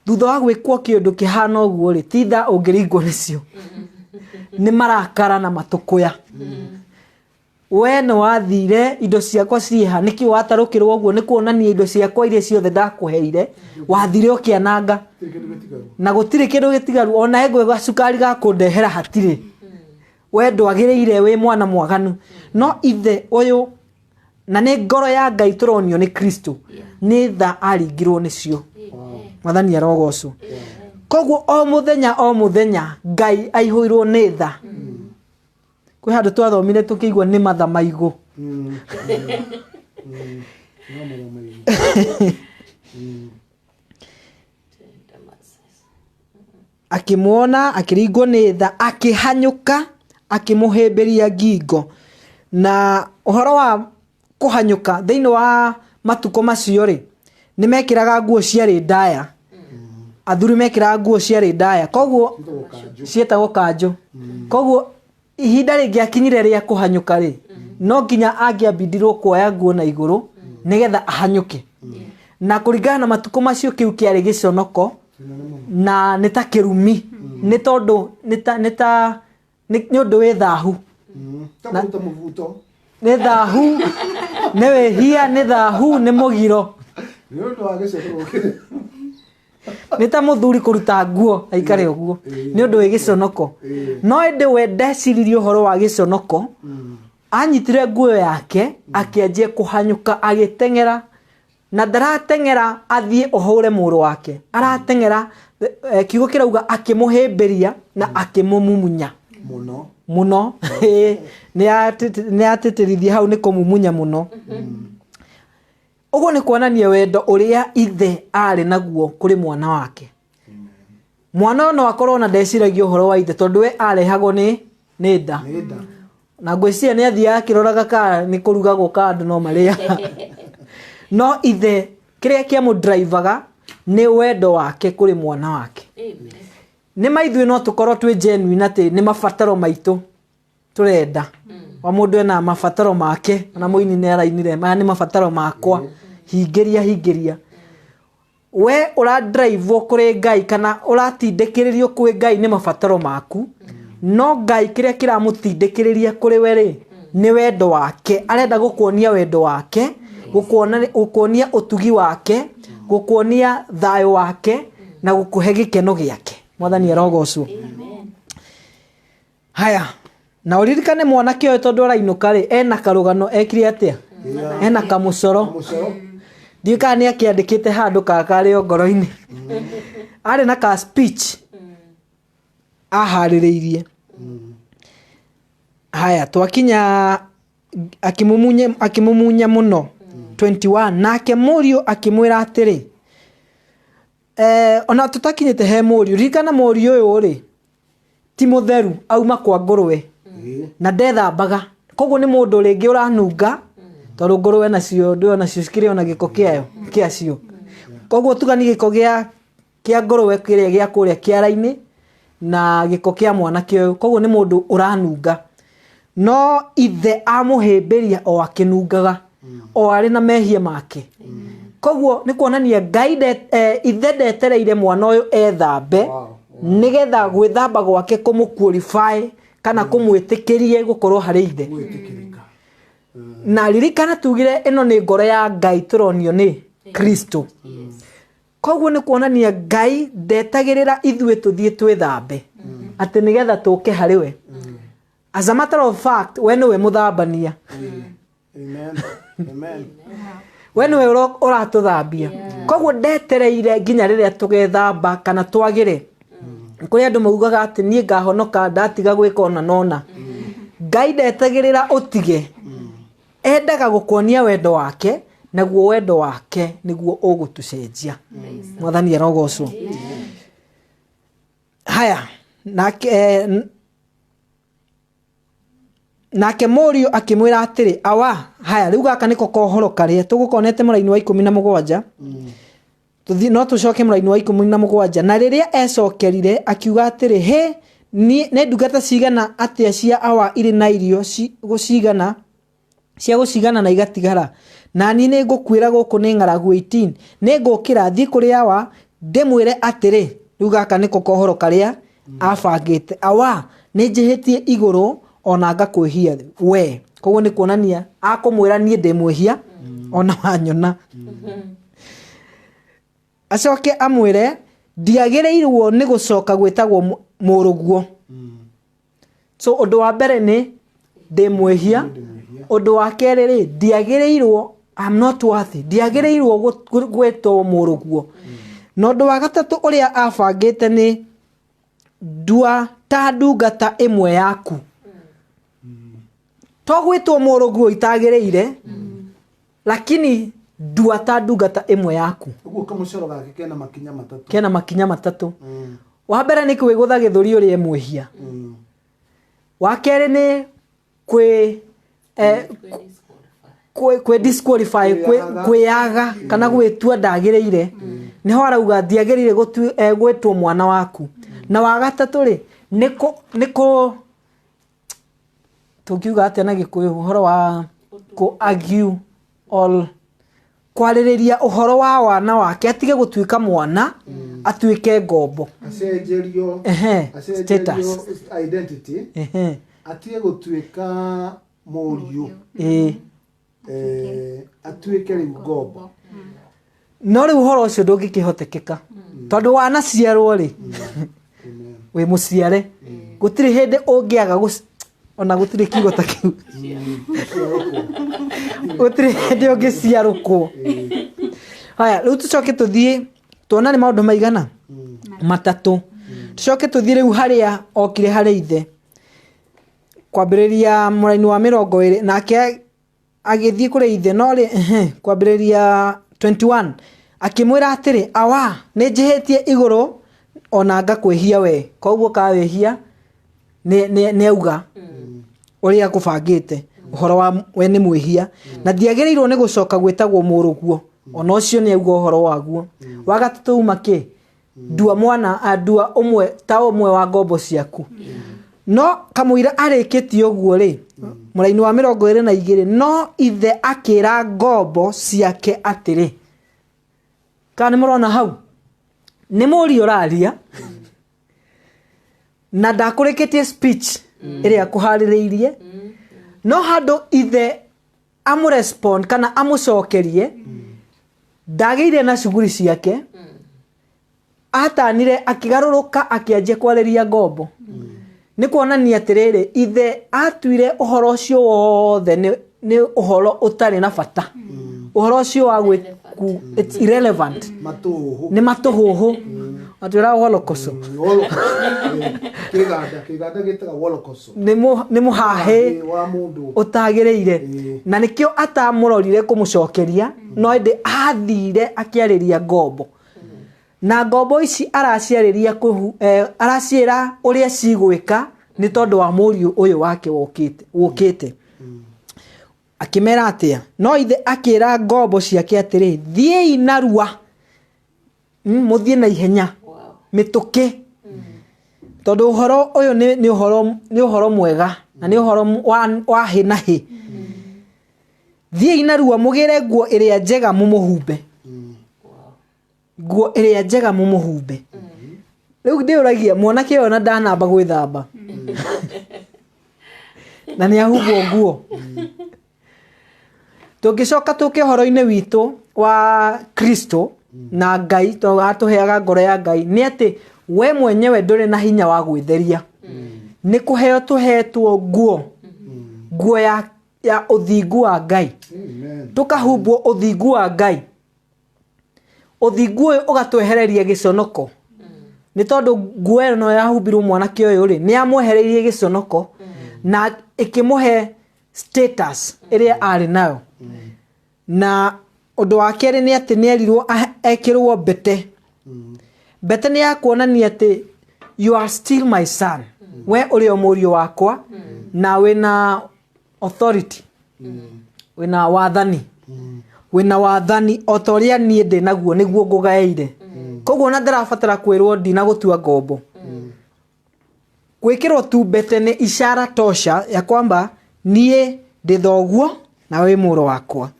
Speaker 3: thutha wa gwĩkwo kĩndũ kĩhana ũguo rĩ ti tha ũngĩringwo nĩcio. Nĩ marakara na matũkũya. We no wathire indo ciakwa ciha niki watarukirwo uguo ni kuonania indo ciakwa iria ciothe ndakuheire wathire ukiananga na gutire kindu gitigaru ona egwe gacukari ga kundehera hatire we ndwagiriire we mwana mwaganu no ithe uyu na ni ngoro ya Ngai turonio ni Kristo ni tha aringirwo nicio. Mwathani arogocwo. Koguo o muthenya Ngai aihuirwo ni tha. Kwi handu twathomire tukigwa ni matha maigu. Akimuona akiringwo ni tha akihanyuka akimuhimbiria ngingo na uhoro wa kuhanyuka thiini wa matuko macio ri ni mekiraga nguo ciari ndaya. Athuri mekiraga nguo ciari ndaya koguo cietagwo kanjo. Koguo ihinda ringi akinyire ria kuhanyuka ri no nginya angiambidirwo kuoya nguo na iguru nigetha ahanyuke. Na kuringana na matuko macio kiu kiari giconoko na nita kirumi ni tondu ni undu wi thahu
Speaker 1: Takuta muvuto.
Speaker 3: ni thahu ni wihia ni thahu ni mugiro
Speaker 1: Ni undu wa gicokoro.
Speaker 3: Ni ta muthuri kuruta nguo aikare uguo ni undu wi giconoko no ende we ndeciririe uhoro wa giconoko anyitire nguo yake akianjia kuhanyuka agitengera na ndaratengera athie ohure muru wake aratengera kiugo kirauga akimuhimbiria na akimumumunya muno ni atitirithia hau ni kumumunya muno. Uguo ni kuonania wendo uria ithe ari naguo kuri mwana wake. Mwana no akorwo na ndeciragia uhoro wa ithe tondu we arehagwo ni nda na ngwiciria ni athia akiroraga ka ni kurugagwo ka andu no maria no ithe kiria kiamu drivaga ni wendo wake kuri mwana wake. Ni maithu no tukorwo twi genuine ati ni mabataro maitu turenda wa mundu ena mabataro make na muini ne arainire maya ni mabataro makwa hingiria we ura drive kuri Ngai kana uratindikiririo kwi Ngai ni mabataro maku no Ngai kiria kiramutindikiriria kuri we ri ni wendo wake. Arenda gukuonia wendo wake gukuonia utugi wake gukuonia thayo wake na gukuhe gikeno giake. Mwathani arogocwo. Haya na uririkane mwanake uyu tondu arainuka ri ena karugano ekire atia ena kamucoro ndika ni akiandikite handu kakari ngoro-ini ari na ka speech ahaririirie. Haya twakinya akimumunya muno 21 nake murio akimwira atiri ona tutakinyite he murio ririkana murio uyu ri ti mutheru auma kwa ngurwe na ndethambaga koguo ni mundu ringi uranunga tondu ngurwe nacio ndio nacio cikire ona giko kiacio koguo tuga ni giko kia ngurwe kiria gia kuria kiara-ini na giko kia mwanake uyu koguo ni mundu uranunga no ithe amuhimbiria o akinungaga o ari na mehia make. Koguo ni kuonania Ngai ithe ndetereire mwana uyu ethambe nigetha gwithamba gwake kumuqualify kana kumwitikirie gukorwo hari ithe. Na ririkana tugire ino ni ngoro ya Ngai turonio ni Kristo. Koguo ni kuonania Ngai ndetagirira ithue tuthie twithambe ati nigetha tuke hari we. As a matter of fact, we niwe muthambania.
Speaker 1: Amen. Amen.
Speaker 3: We niwe uratuthambia. Koguo ndetereire nginya riria tugethamba kana twagire. Kuri andu maugaga ati nie ngahonoka ndatiga gwika ona nona. Ngai ndetagirira utige. Endaga gukuonia wendo wake, naguo wendo wake niguo ugutucenjia. Mwathani arogocwo. Haya, nake Morio akimwira atiri awa haya riu gaka niko kohoro karia tugukonete muraini wa 17 tuthi no tucoke muraini wa 17 na riria ecokerire akiuga atiri he ne ndungata cigana atia cia awa iri na irio gucigana cia gucigana na igatigara na ni ne ngukwira guku ni ngaragu 18 ne ngukira thi kuri awa ndemwire atiri riu gaka niko kohoro karia abangite awa ne njihitie iguru ona ngakwihia we. Koguo ni kuonania akumwira nie ndimwihia ona wanyona. Acoke amwire ndiagireirwo ni gucoka gwitagwo muruguo. So undu wa mbere ni ndimwihia, undu wa keri ri ndiagireirwo I'm not worthy, ndiagireirwo gwitwo muruguo. No undu wa gatatu uria abangite ni ndua ta ndungata imwe yaku. Togwitwo muruguo itagireire lakini ndua ta ndungata imwe yaku.
Speaker 1: Uguo kamucoro gake
Speaker 3: kena makinya matatu. Wa mbere ni kwigutha githuri uri emwihia. Wa keri ni kwe disqualify kwiaga kana gwitua ndagireire niho arauga ndiagireire gwitwo mwana waku. Na wa gatatu ri niko tukiuga ati na Gikuyu uhoro wa ku argue all kwaririria uhoro wa wana wake atige gutuika mwana atuike ngombo
Speaker 1: acenjerio
Speaker 3: status
Speaker 1: identity atige gutuika Morio atuike riu ngombo.
Speaker 3: No riu uhoro ucio ndungikihotekeka tondu wana ciarwo ri we muciare gutiri hindi ungiaga ona gutiri kigo ta kiu gutiri hindi ungiciarukwo. Haya riu tucoke tuthie tuona ni maundu maigana matatu. Tucoke tuthie riu haria okire hari ithe kwambiriria muraini wa 20 nake agithie kuri ithe no ri kwambiriria 21 akimwira atiri awa ni njihitie iguru ona ngakwihia we. Koguo kawihia ni auga uria akubangite uhoro wa we ni mwihia na ndiagireirwo ni gucoka gwitagwo muruguo ona ucio ni auga uhoro waguo. Wa gatatu make ndua mwana andua umwe ta umwe wa ngombo ciaku. No kamwira arikitie uguo ri muraini wa 22 no ithe akira ngombo ciake atiri. Kana murona hau ni Morio raria na ndakurikitie speech iria kuhaririirie no handu ithe amurespond kana amucokerie ndageire na shughuli ciake atanire akigaruruka akianjia kwariria ngombo. Ni kuonania atiriri ithe atuire uhoro ucio wothe ni uhoro utari na bata. Uhoro ucio wa it's irrelevant. Ni matuhuhu atwira holokoso
Speaker 1: kiganda gitaga holokoso
Speaker 3: ni muhahe utagireire na nikio atamurorire kumucokeria no ende athire akiariria ngombo. Na ngombo ici araciariria araciira uria cigwika ni tondu wa Morio uyu wake wokite. Akimera atia no ithe akira ngombo ciake atiri thiei narua muthie na ihenya mituke tondu uhoro uyu ni uhoro mwega na nĩ ũhoro wa hĩ na hĩ. Thiĩi narua mũgĩre nguo ĩrĩa njega mũmũhumbe. Nguo ĩrĩa njega mũmũhumbe. Rĩu ndĩũragia mwanake ũyũ na ndanamba gwĩthamba na nĩ ahumbwo nguo. Tũngĩcoka tũke ũhoro-inĩ witũ wa Kristo na Ngai atũheaga ngoro ya Ngai nĩ atĩ we mwenyewe ndũrĩ na hinya wa gwĩtheria. Nĩ kũheo tũhetwo nguo ya ũthingu wa Ngai. Tũkahumbwo ũthingu wa Ngai. Ũthingu ũyũ ũgatwehereria gĩconoko. Nĩ tondũ nguo ĩno yahumbirwo mwanake ũyũ rĩ, nĩ yamwehereirie gĩconoko na ĩkĩmũhe status ĩrĩa arĩ nayo. Na ũndũ wa kerĩ nĩ atĩ nĩ erirwo ekĩrwo mbete. Mbete nĩ ya kuonania atĩ you are still my son. We ũrĩ o mũriũ wakwa na wĩna authority. Wĩna wathani. Wĩna wathani o ta ũrĩa niĩ ndĩ naguo nĩguo ngũgaĩire. Koguo na ndĩrabatara kwĩrwo ndina gũtua ngombo. Gwĩkĩrwo tu mbete nĩ ishara tosha ya kwamba niĩ ndĩ thoguo na wĩ mũrũ wakwa.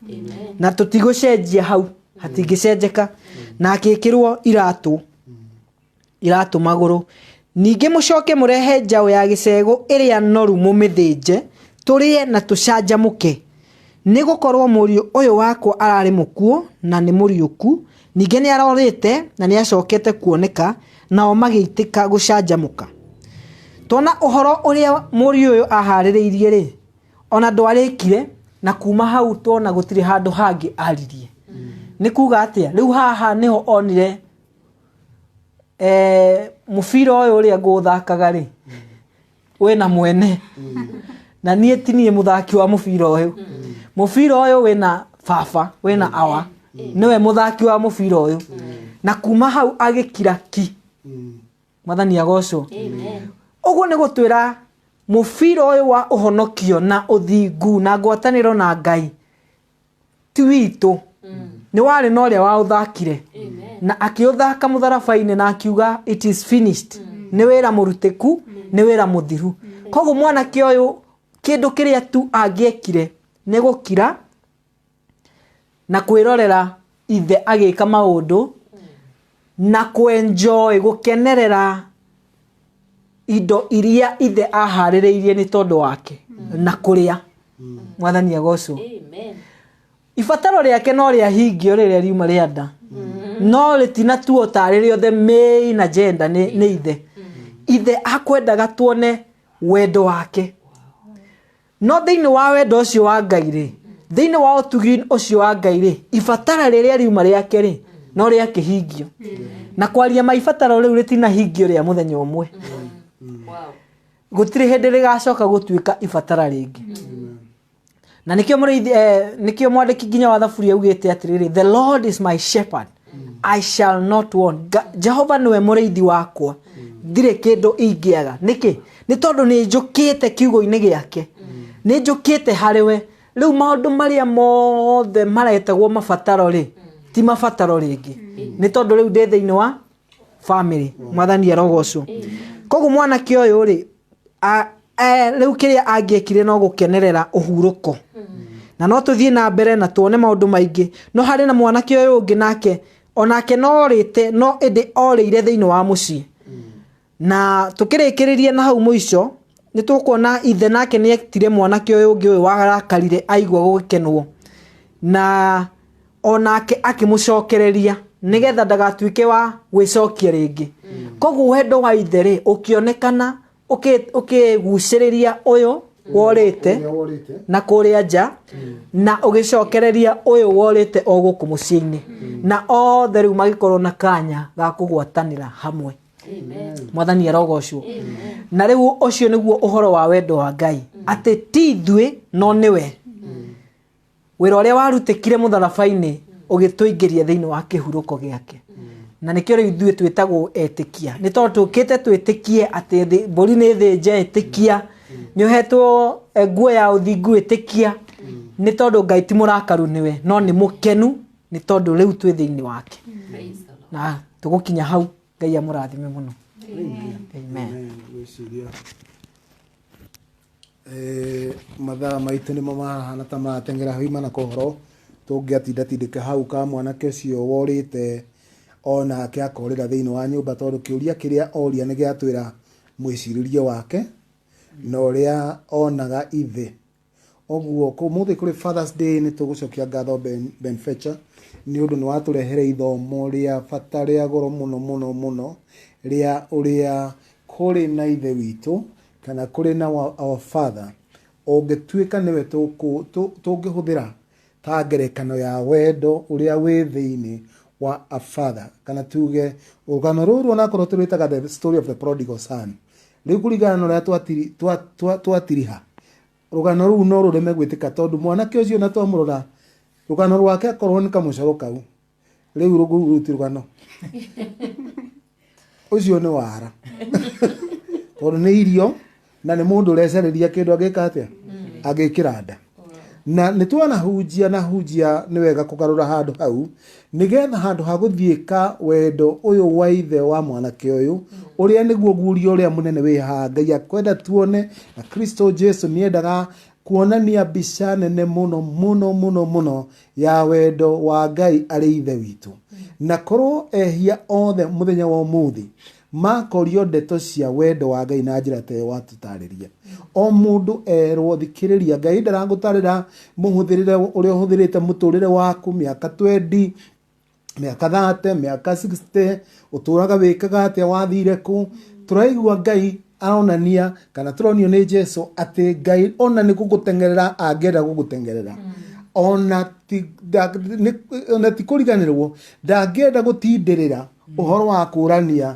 Speaker 3: Na tũtigũcenjia hau, hatingĩcenjeka. Na akĩkĩrwo iratũ magũrũ. Ningĩ mũcoke mũrehe njaũ ya gĩcegũ ĩrĩa noru mũmĩthĩnje, tũrĩe na tũcanjamũke. Nĩ gũkorwo mũriũ ũyũ wakwa ararĩ mũkuũ na nĩ mũriũku, ningĩ nĩ arorĩte na nĩ acokete kuoneka, nao magĩitĩka gũcanjamũka. Tona ũhoro ũrĩa mũriũ ũyũ aharĩrĩirie rĩ, ona ndwarĩkire na kuma hau tona gũtirĩ handũ hangĩ aririe. Nĩ kuga atĩa? Rĩu haha nĩho onire mũbira ũyũ ũrĩa ngũthakaga rĩ, wĩna mwene. Na niĩ ti niĩ mũthaki wa mũbira ũyũ. Mũbira ũyũ wĩna baba, wĩna awa. Nĩwe mũthaki wa mũbira ũyũ. Na kuma hau agĩkira ki. Mwathani agocwo. Ũguo nĩ gũtwĩra mũbira ũyũ wa ũhonokio na ũthingu na ngwatanĩro na Ngai ti witũ. Nĩ warĩ na ũrĩa waũthakire na akĩũthaka mũtharaba-inĩ na akiuga it is finished. Nĩ wĩra mũrutĩku, nĩ wĩra mũthiru. Koguo mwanake ũyũ kĩndũ kĩrĩa tu angĩekire nĩ gũkira na kwĩrorera ithe agĩka maũndũ na kwenjoy, gũkenerera indo iria ithe aharĩrĩirie nĩ tondũ wake na kũrĩa. Mwathani agocwo. Ibataro rĩake no rĩa hingio rĩrĩa riuma rĩa nda, no rĩtinatuo tarĩ rĩothe main agenda nĩ ithe. Ithe akwendaga tuone wendo wake. No thĩinĩ wa wendo ũcio wa Ngai rĩ, thĩinĩ wa ũtugi ũcio wa Ngai rĩ, ibatara rĩrĩa riuma rĩake rĩ, no rĩa kĩhingio. Na kwaria maibataro rĩu rĩtina hingio rĩa mũthenya ũmwe. Gũtirĩ hĩndĩ rĩgacoka gũtuĩka ibatara rĩngĩ. Na nikio mwandĩki nginya wa thaburia augĩte atĩrĩrĩ, the Lord is my shepherd, I shall not want. Jehova nĩwe mũrĩithi wakwa, ndirĩ kĩndũ ingĩaga. Nĩkĩ? Nĩ tondũ nĩ njũkĩte kiugo-inĩ gĩake, nĩ njũkĩte harĩ we. Rĩu maũndũ marĩa mothe maretagwo mabataro rĩ, ti mabataro rĩngĩ. Nĩ tondũ rĩu ndĩ thĩinĩ wa family. Mwathani arogocwo. Koguo mwanake ũyũ rĩ, rĩu kĩrĩa angĩekire no gũkenerera ũhurũko. Na no tũthiĩ na mbere na tuone maũndũ maingĩ. No harĩ na mwanake ũyũ ũngĩ nake, onake no orĩte, no ĩndĩ orĩire thĩinĩ wa mũciĩ. Na tũkĩrĩkĩrĩria na hau mũico, nĩ tũkuona ithe nake nĩ etire mwanake ũyũ ũngĩ ũyũ warakarire aigua gũgĩkenwo. Na onake akĩmũcokereria nĩgetha ndagatuĩke wa gwĩcokia rĩngĩ. Koguo wendo wa ithe rĩ, ũkĩonekana ũkĩgucĩrĩria ũyũ worĩte na kũrĩa nja, na ũgĩcokereria ũyũ worĩte o gũkũ mũciĩ-inĩ. Na othe rĩu magĩkorwo na kanya ga kũgwatanĩra hamwe. Mwathani arogocwo. Na rĩu ũcio nĩguo ũhoro wa wendo wa Ngai, atĩ ti ithuĩ no nĩwe. Wĩra ũrĩa warutĩkire mũtharaba-inĩ ũgĩtũingĩria thĩinĩ wa kĩhurũko gĩake. Na nĩkĩo rĩu ithuĩ twĩtagwo etĩkia. Nĩ tondũ tũkĩte twĩtĩkie atĩ mbũri nĩ thĩnje, etĩkia. Nĩ ũhetwo nguo ya ũthingu, etĩkia. Nĩ tondũ Ngai ti mũrakaru nĩwe, no nĩ mũkenu nĩ tondũ rĩu twĩ thĩinĩ wake. Na tũgũkinya hau. Ngai amũrathime mũno. Amen.
Speaker 1: mathaa maitũ nĩmo mahana ta marateng'era hoima na kohoro tũngĩatindatindĩka hau ka mwanake ũcio worĩte onake akorĩra thĩinĩ wa nyũmba tondũ kĩũria kĩrĩa oria nĩ gĩatwĩra mwĩcirĩrie wake na ũrĩa onaga ithe. Ũguo ũmũthĩ kũrĩ Father's Day nĩ tũgũcokia ngatho Ben Fetcher nĩ ũndũ nĩ watũrehere ithomo rĩa bata rĩa goro mũno mũno mũno rĩa ũrĩa kũrĩ na ithe witũ kana kũrĩ na our father ũngĩtuĩka nĩwe tũngĩhũthĩra ta ngerekano ya wendo ũrĩa wĩ thĩinĩ wa a father kana tuge rũgano rũrũ onakorwo tũrwĩtaga the story of the prodigal son. Rĩu kũringana na ũrĩa twatiriha rũgano rũu no rũreme gwĩtĩka tondũ mwanake ũcio na twamũrora rũgano rwake akorwo nĩ kamũcoro kau rĩu rũu ti rũgano ũcio nĩ wara tondũ nĩ irio na nĩ mũndũ ũrecereria kĩndũ agĩka atĩa agĩkĩra nda na nĩ twanahunjia nĩ wega kũgarũra handũ hau nĩgetha handũ ha gũthiĩka wendo ũyũ wa ithe wa mwanake ũyũ ũrĩa nĩguo guũrio ũrĩa mũnene wĩ haha Ngai akwenda tuone na Kristo Jesu nĩendaga kuonania mbica nene mũno mũno mũno mũno ya wendo wa Ngai arĩ ithe witũ na korwo ehia othe mũthenya wa ũmũthĩ makorio ndeto cia wendo wa Ngai na njĩra ta watũtarĩria o mũndũ erwo thikĩrĩria Ngai ndaragũtarĩra mũhũthĩrĩre ũrĩa ũhũthĩrĩte mũtũrĩre waku mĩaka 20 mĩaka 30 mĩaka 60 ũtũraga wĩkaga atĩa wathire kũ tũraigua Ngai aronania kana tũronio nĩ Jesu atĩ Ngai ona nĩ gũgũtengerera angĩenda gũgũtengerera ona ti kũriganĩrwo ndangĩenda gũtindĩrĩra ũhoro wa kũrania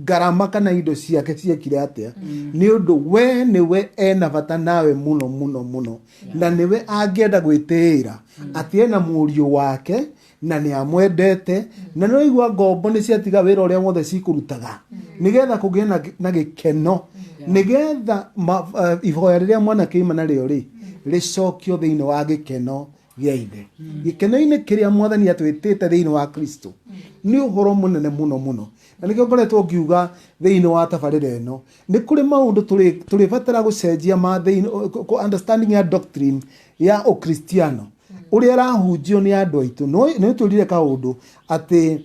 Speaker 1: ngarama kana indo ciake ciekire atĩa nĩ ũndũ we nĩwe ena bata nawe mũno mũno mũno na nĩwe angĩenda gwĩtĩĩra atĩ ena mũriũ wake na nĩ amwendete na nĩ waigua ngombo nĩ ciatiga wĩra ũrĩa wothe cikũrutaga nĩgetha kũgĩe na gĩkeno nĩgetha ihoya rĩrĩa mwanake ima narĩo rĩcokio thĩinĩ wa gĩkeno gĩa ithe gĩkeno-inĩ kĩrĩa mwathani atwĩtĩte thĩinĩ wa Kristo nĩ ũhoro mũnene mũno mũno na nĩkĩo ngoretwo ngiuga thĩinĩ wa tabarĩra ĩno nĩ kũrĩ maũndũ tũrĩbatara gũcenjia understanding ya doctrine ya ũkristiano ũrĩa arahunjio nĩ andũ aitũ nĩ twĩrire kaũndũ atĩ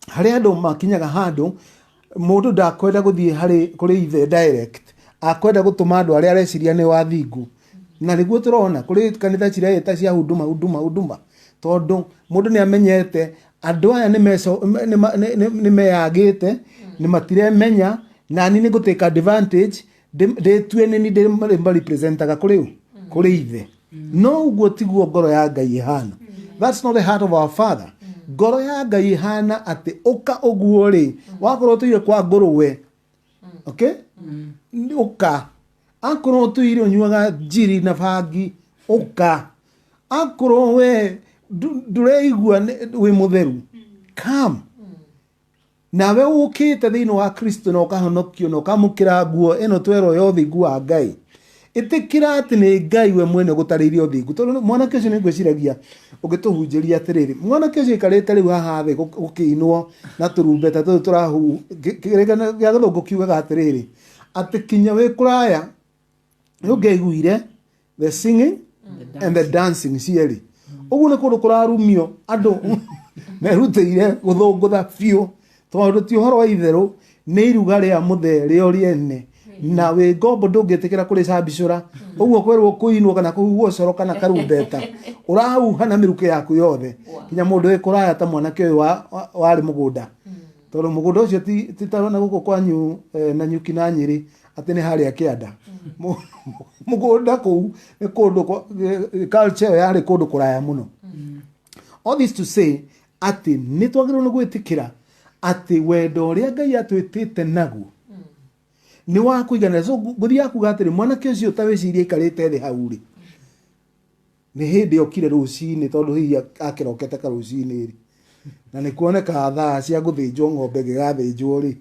Speaker 1: harĩ andũ makinyaga handũ mũndũ ndakwenda gũthiĩ kũrĩ ithe direct akwenda gũtũma andũ arĩa areciria nĩ wathingu na nĩguo tũrona kũrĩ kanitha cireta cia huduma tondũ mũndũ nĩ amenyete andũ aya nĩ meyagĩte nĩ matiremenya na ni nĩ gũtake advantage ndĩtue nĩ ndĩ representaga kũrĩ ithe no ũguo tiguo ngoro ya Ngai ihana. That's not the heart of our father. Ngoro ya Ngai ihana atĩ ũka ũguo wakorwo tũire kwa ngũrũwe okay ũka akorwo tũire ũnyuaga njiri na bangi ũka akorwo we ndũreigua wĩ mũtheru come nawe ũkĩte thĩinĩ wa Kristo na ũkahonokio na ũkamũkĩra nguo ĩno twerwo ya ũthingu wa Ngai ĩtĩkĩra atĩ nĩ Ngai we mwene gũtarĩirie ũthingu tondũ mwanake ũcio nĩ ngwĩciragia ũngĩtũhunjĩria atĩrĩrĩ mwanake ũcio aikarĩte rĩu haha thĩ gũkĩinwo na tũrumbeta tũtũ tũrahu kĩrĩkanĩro gĩa Gĩthũngũ kiugaga atĩrĩrĩ atĩ kinya wĩ kũraya nĩũngĩaiguire the singing and the dancing cierĩ ũguo nĩ kũndũ kũrarumio andũ merutĩire gũthũngũtha biũ tondũ ti ũhoro wa itherũ nĩ iruga rĩa mũthee rĩo rĩene na wĩ ngombo ndũngĩtĩkĩra kũrĩ cambicũra ũguo kwerwo kũinwo kana kũhuhwo coro kana karumbeta ũrahuha na mĩrukĩ yaku yothe kinya mũndũ wĩ kũraya ta mwanake ũyũ warĩ mũgũnda tondũ mũgũnda ũcio ti tarona gũkũ kwanyu na Nyuki na Nyĩrĩ atĩ nĩ harĩa kĩanda mũgũnda kũu nĩ kũndũ culture yarĩ kũndũ kũraya mũno. All this to say atĩ nĩ twagĩrĩirwo nĩ gwĩtĩkĩra atĩ wendo ũrĩa Ngai atwĩtĩte naguo nĩ wa kũiganĩra so gũthiaga kuga atĩrĩ mwanake ũcio ta wĩciria aikarĩte thĩ hau nĩ hĩndĩ okire rũcinĩ tondũ hihi akĩrokete karũcinĩ na nĩ kuoneka thaa cia gũthĩnjwo ng'ombe gĩgathĩnjwo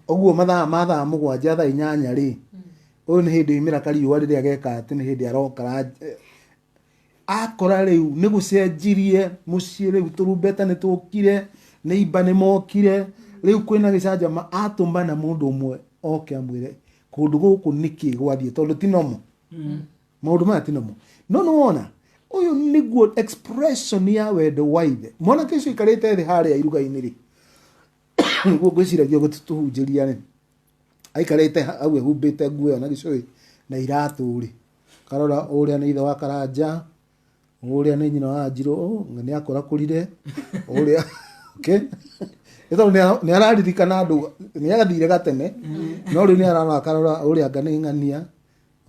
Speaker 1: ũguo mathaa 7 thaa 8 ũyũ nĩ hĩndĩ imĩra kariũa rĩrĩa geka atĩ nĩ hĩndĩ arokara akora rĩu nĩ gũcenjirie mũciĩ rĩu tũrumbeta nĩ tũkire nĩ mokire rĩu kwĩna gĩcanjama atũma na mũndũ ũmwe oke amwĩre kundu guku niki gwathie tondu tinomo maundu maya tinomo no wona uyu niguo expression ya wendo wa ithe mwana kesho ikarite thi haria iruga-ini ri guo gwiciragia gutuhunjiria ri aikarite au ehumbite nguo na gicui na iratu ri karora uria ni ithe wa Karanja uria ni nyina wa Njiro ni akora kurire uria okay ito ni araririkana andu ni agathire gatene no riu ni ararora karora uria ngani ng'ania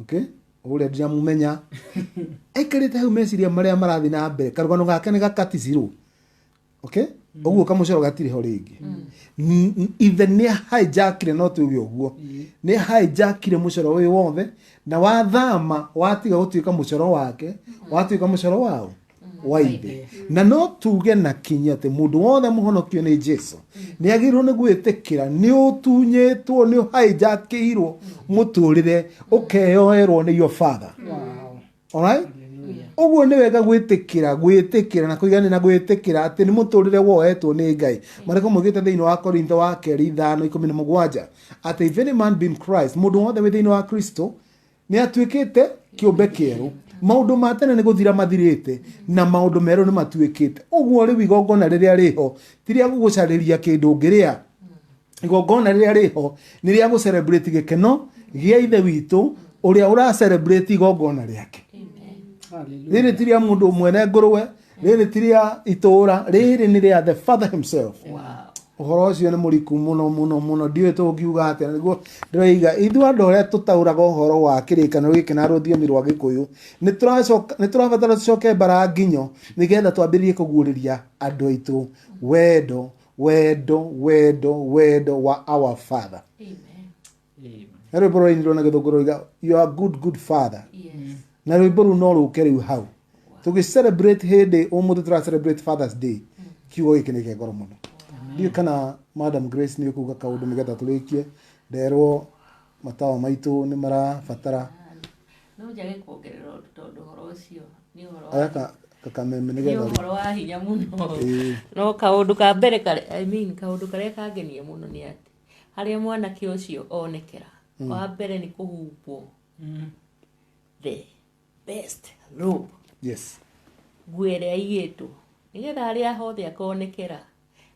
Speaker 1: okay uria ndiramumenya aikarite hau meciria maria marathi na mbere karugano gake ni gakaticiru okay oguo kamucoro gatire ho ringi ithe ni hijackire no tuge oguo ni hijackire mucoro uyu wothe na wathama watiga gutuika mucoro wake watuika mucoro wao wa ithe na no tuge na kinya ati mundu wothe muhonokio ni Jesu ni agirwo ni gwitikira ni utunyitwo ni hijackirwo muturire ukeyoerwo ni your father. Alright? Oguo ni wega gwitikira na kuigana na gwitikira ati ni muturire woetwo ni Ngai. Mariko mugite thiini wa Korintho wa 2:5-17 ati if any man be in Christ mundu wothe wi thiini wa Kristo ni atuikite kiumbe kieru maundu ma tene ni guthira mathirite na maundu meru ni matuikite oguo riu igongona riria riho tiria gugucariria kindu ngiria igongona riria riho ni ria gu celebrate gikeno gia ithe witu uria ura celebrate igongona riake. Riri tiria mundu mwene ngurwe riri tiria itura riri ni ria the father himself. Uhoro ucio ni muriku muno ndiwe tungiuga atia niguo ndireiga ithu andu aria tutauraga uhoro wa kirikano giki na ruthiumi rwa Gikuyu ni turabatara tucoke bara nginyo nigetha twambiririe kuguriria andu aitu wendo wa our father. Amen. Rwimbo rwa indro na githunguro iga you are good father. Yes. Na rwimbo ru no ruke riu hau tugi celebrate hede umuthi tura celebrate Father's Day kiugo giki ni kegoro muno. Ndiyo kana Madam Grace ni kuga kaundu nigetha turikie nderwo matawa maitu ni marabatara
Speaker 2: no njage kuongerera tondu horo ucio ni horo
Speaker 1: aka kakameme nigetha
Speaker 2: ni horo wa hinya muno no kaundu ka mbere kaundu karia kangenie muno ni ati haria mwanake ucio onekera wa mbere ni kuhumbwo the best robe.
Speaker 1: Yes.
Speaker 2: Nguo iria igitwo nigetha haria hothe akonekera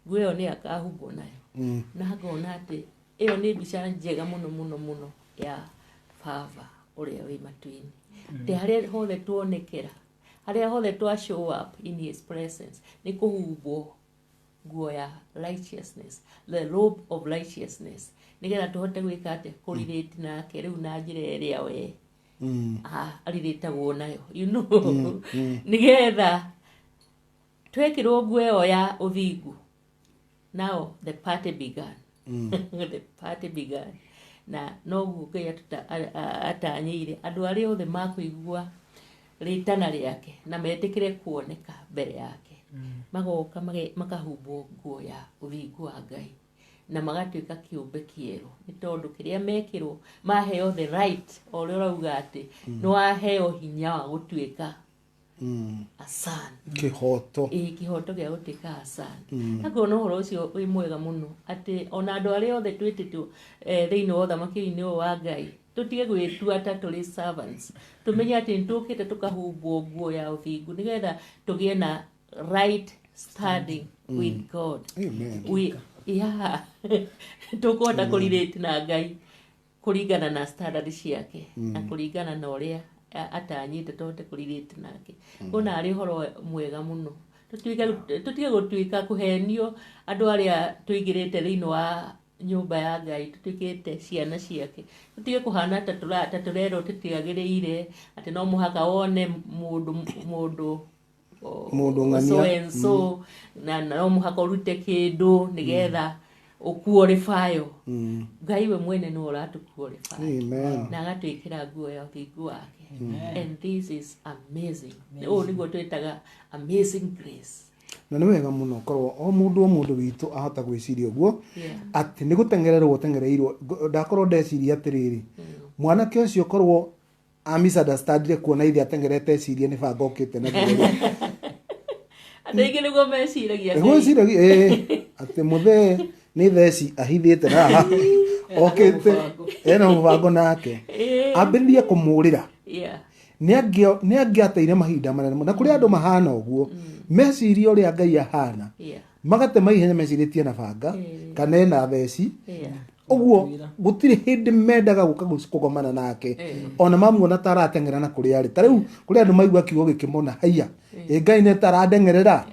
Speaker 2: nguo iyo ni akahumbwo nayo na ngona ati iyo ni mbica njega muno ya baba uria wi matuini te haria hothe tuonekera haria hothe twa show up in his presence ni kuhumbwo nguo ya righteousness, the robe of righteousness nigetha tuhote gwika ati kuririte nake riu na njira iria we ariritagwo nayo nigetha twekirwo nguo iyo ya uthingu. Now the party began. The party began. Na noguo Ngai atanyire andu aria othe makuigua ritana riake na metikire kuoneka mbere yake magoka makahumbwo nguo ya uthingu wa Ngai na magatuika kiumbe kieru ni tondu kiria mekirwo maheo the right oria urauga ati no aheo hinya wa gutuika a son kihoto gia gutika a son ngona horo ucio wi mwega muno ati ona andu aria othe twititwo thiini wa thamaki-ini wa Ngai tutige gwitua ta tuli servants tumenye ati ntukite tukahumbwo nguo ya uthingu nigetha tugie na right standing with God.
Speaker 1: Amen.
Speaker 2: Tukota kuririte na Ngai kuringana na standard ciake na kuringana na uria atanyite tote kuririte nake kuna ari horo mwega muno tutige gutuika kuhenio andu aria tuigirite thiini wa nyumba ya Ngai tutikite ciana ciake tutige kuhana ta turero tutiagirire ati no muhaka wone mundu ng'ania so na no muhaka urute kindu nigetha ukuorifyo Ngai we mwene no uratukuorify na agatuikira nguo ya uthingu wake. And this is amazing. Oh niguo twitaga amazing grace.
Speaker 1: Na ni wega muno korwo o mundu witu ahota gwiciria uguo ati ni gutengererwo tengereirwo ndakorwo ndeciria atiriri mwanake ucio korwo misunderstandire kuona ithe atengerete ciria ni banga okite na
Speaker 2: Atingi niguo meciragia
Speaker 1: ati muthe ni theci ahithite raha okite ena mubango nake ambĩrĩrie kũmũrĩra nĩ angĩateire mahinda manene na kũrĩ andũ mahana ũguo meciria ũrĩa Ngai ahana magate maihenya mecirĩtie na banga kana ena theci ũguo gũtirĩ hĩndĩ mendaga gũka kũgomana nake ona mamuona ta arateng'era na kũrĩa arĩ ta rĩu kũrĩ andũ maigua kiugo gĩkĩmona haiya Ngai nĩ tarandengerera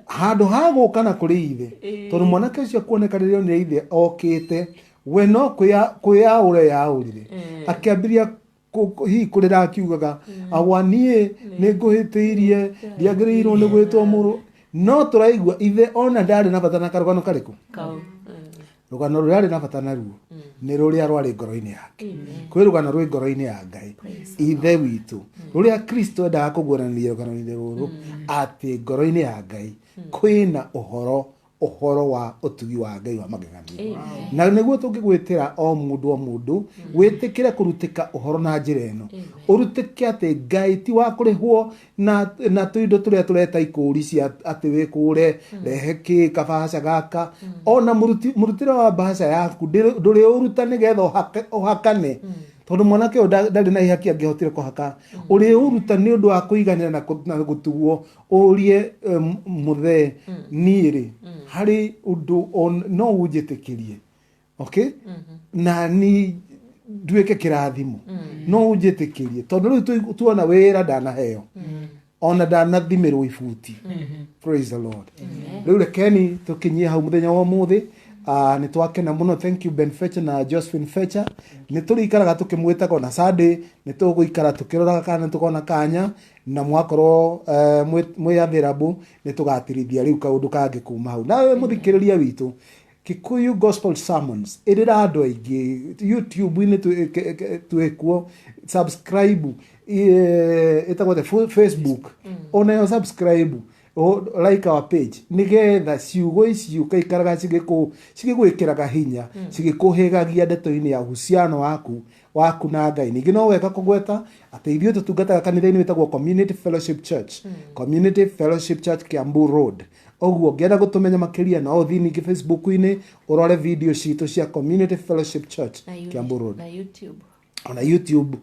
Speaker 1: handũ ha gũka na kũrĩ ithe tondũ mwanake ũcio kuoneka rĩrĩa nĩ ithe okĩte we no kwĩyaũra yaũrire akĩambĩria hihi kũrĩra akiugaga awa niĩ nĩ ngũhĩtĩirie ndiagĩrĩirwo nĩ gwĩtwo mũrũ no tũraigua ithe ona ndarĩ na bata na karũgano karĩkũ rũgano rũrĩa arĩ na bata naruo nĩ rũrĩa rwarĩ ngoro-inĩ yake kwĩ rũgano rwĩ ngoro-inĩ ya Ngai ithe witũ rũrĩa Kristo endaga kũguũranĩria rũgano-inĩ rũrũ atĩ ngoro-inĩ ya Ngai kwĩna ũhoro wa ũtugi wa Ngai wa magegania na nĩguo tũngĩgwĩtĩra o mũndũ wĩtĩkĩre kũrutĩka ũhoro na njĩra ĩno ũrutĩke atĩ Ngai ti wa kũrĩhwo na tũindo tũrĩa tũreta ikũũri cia atĩ wĩkũũre rehe kĩ kabaca gaka ona mũrutĩre wa mbaca yaku ndũrĩ ũruta nĩgetha ũhakane tondũ mwanake ũyũ ndarĩ na ihaki angĩhotire kũhaka ũrĩ ũruta nĩ ũndũ wa kũiganĩra na gũtugwo ũrie mũthee niĩ harĩ ũndũ no ũnjĩtĩkĩrie okay na ni nduĩke kĩrathimo no ũnjĩtĩkĩrie tondũ rĩu tuona wĩra ndanaheo ona ndanathimirwo ibuti praise the Lord rĩu rekeni tũkinyie hau mũthenya wa ũmũthĩ nĩ twakena mũno thank you Ben Fetcher na Josephine Fetcher nĩ tũrĩikaraga tũkĩmwĩtaga na Sunday nĩ tũgũikara tũkĩroraga kana tũkona kanya na mwakorwo mwĩ available nĩ tũgatirithia rĩu kaũndũ kangĩ kuma hau nawe mũthikĩrĩria witũ Kikuyu Gospel Sermons ĩrĩra andũ aingĩ YouTube-inĩ twĩkuo subscribe ĩtagwo Facebook onayo subscribe like our page nigetha ciugo icio kaikaraga cigĩgwĩkĩraga hinya cigĩkũhĩgagia ndeto-inĩ ya uhusiano waku na Ngai ningĩ no weka kũgweta atĩ ithuĩ tũtungataga kanitha-inĩ wĩtagwo Community Fellowship Church Kiambu Road ũguo ngĩenda gũtũmenya makĩria no ũthiĩ ningĩ Facebook-inĩ ũrore video citũ cia Community Fellowship Church Kiambu Road na YouTube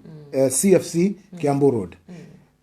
Speaker 1: CFC Kiambu Road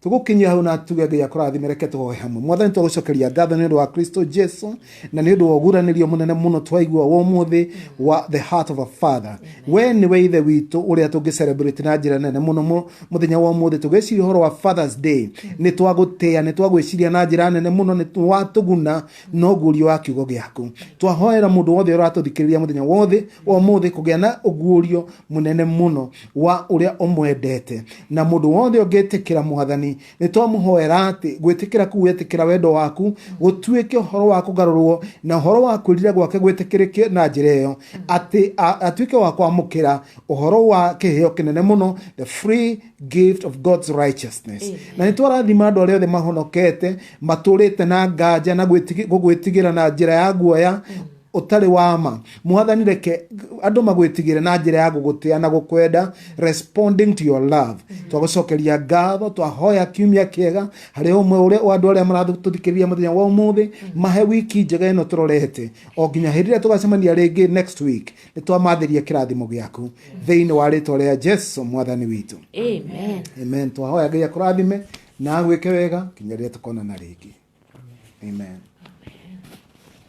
Speaker 1: tugukinyia hau na tuge Ngai akũrathime reke tũhoe hamwe mwathani tũgũcokeria ngatho nĩ ũndũ wa Kristo Jesu na nĩ ũndũ wa ũguũranĩrio mũnene mũno twaigua ũmũthĩ wa the heart of a father we nĩwe ithe witũ ũrĩa tũngĩ celebrate na njĩra nene mũno mũthenya wa ũmũthĩ tũgĩciria ũhoro wa Father's Day nĩ twagũtĩa nĩ twagwĩciria na njĩra nene mũno nĩ watũguna no guũrio wa kiugo gĩaku twahoera mũndũ wothe ũratũthikĩrĩria mũthenya wothe wa ũmũthĩ kũgĩa na ũguũrio mũnene mũno wa ũrĩa ũmwendete na mũndũ wothe ũngĩtĩkĩra mwathani nĩ twamũhoera atĩ gwĩtĩkĩra kuu wetĩkĩra wendo waku gũtuĩke ũhoro wa kũgarũrwo na ũhoro wa kwĩrira gwake gwĩtĩkĩrĩke na njĩra ĩyo atĩ atuĩke wa kwamũkĩra ũhoro wa kĩheo kĩnene mũno the free gift of God's righteousness na nĩ twarathima andũ arĩa othe mahonokete matũrĩte na nganja na gwĩtigĩra na njĩra ya guoya ũtarĩ wama mwathani reke andũ magwĩtigĩre na njĩra ya gũgũtĩa na gũkwenda responding to your love twagũcokeria ngatho twahoya kiumia kĩega harĩ ũmwe ũrĩa andũ arĩa maratũthikĩrĩria mũthenya wa ũmũthĩ mahe wiki njega ĩno tũrorete o nginya hĩndĩ ĩrĩa tũgacemania rĩngĩ next week nĩ twamathĩria kĩrathimo gĩaku thĩinĩ wa rĩtwa rĩa Jesu mwathani witũ amen twahoya Ngai akũrathime na gwĩke wega nginya rĩrĩa tũkonana rĩngĩ amen.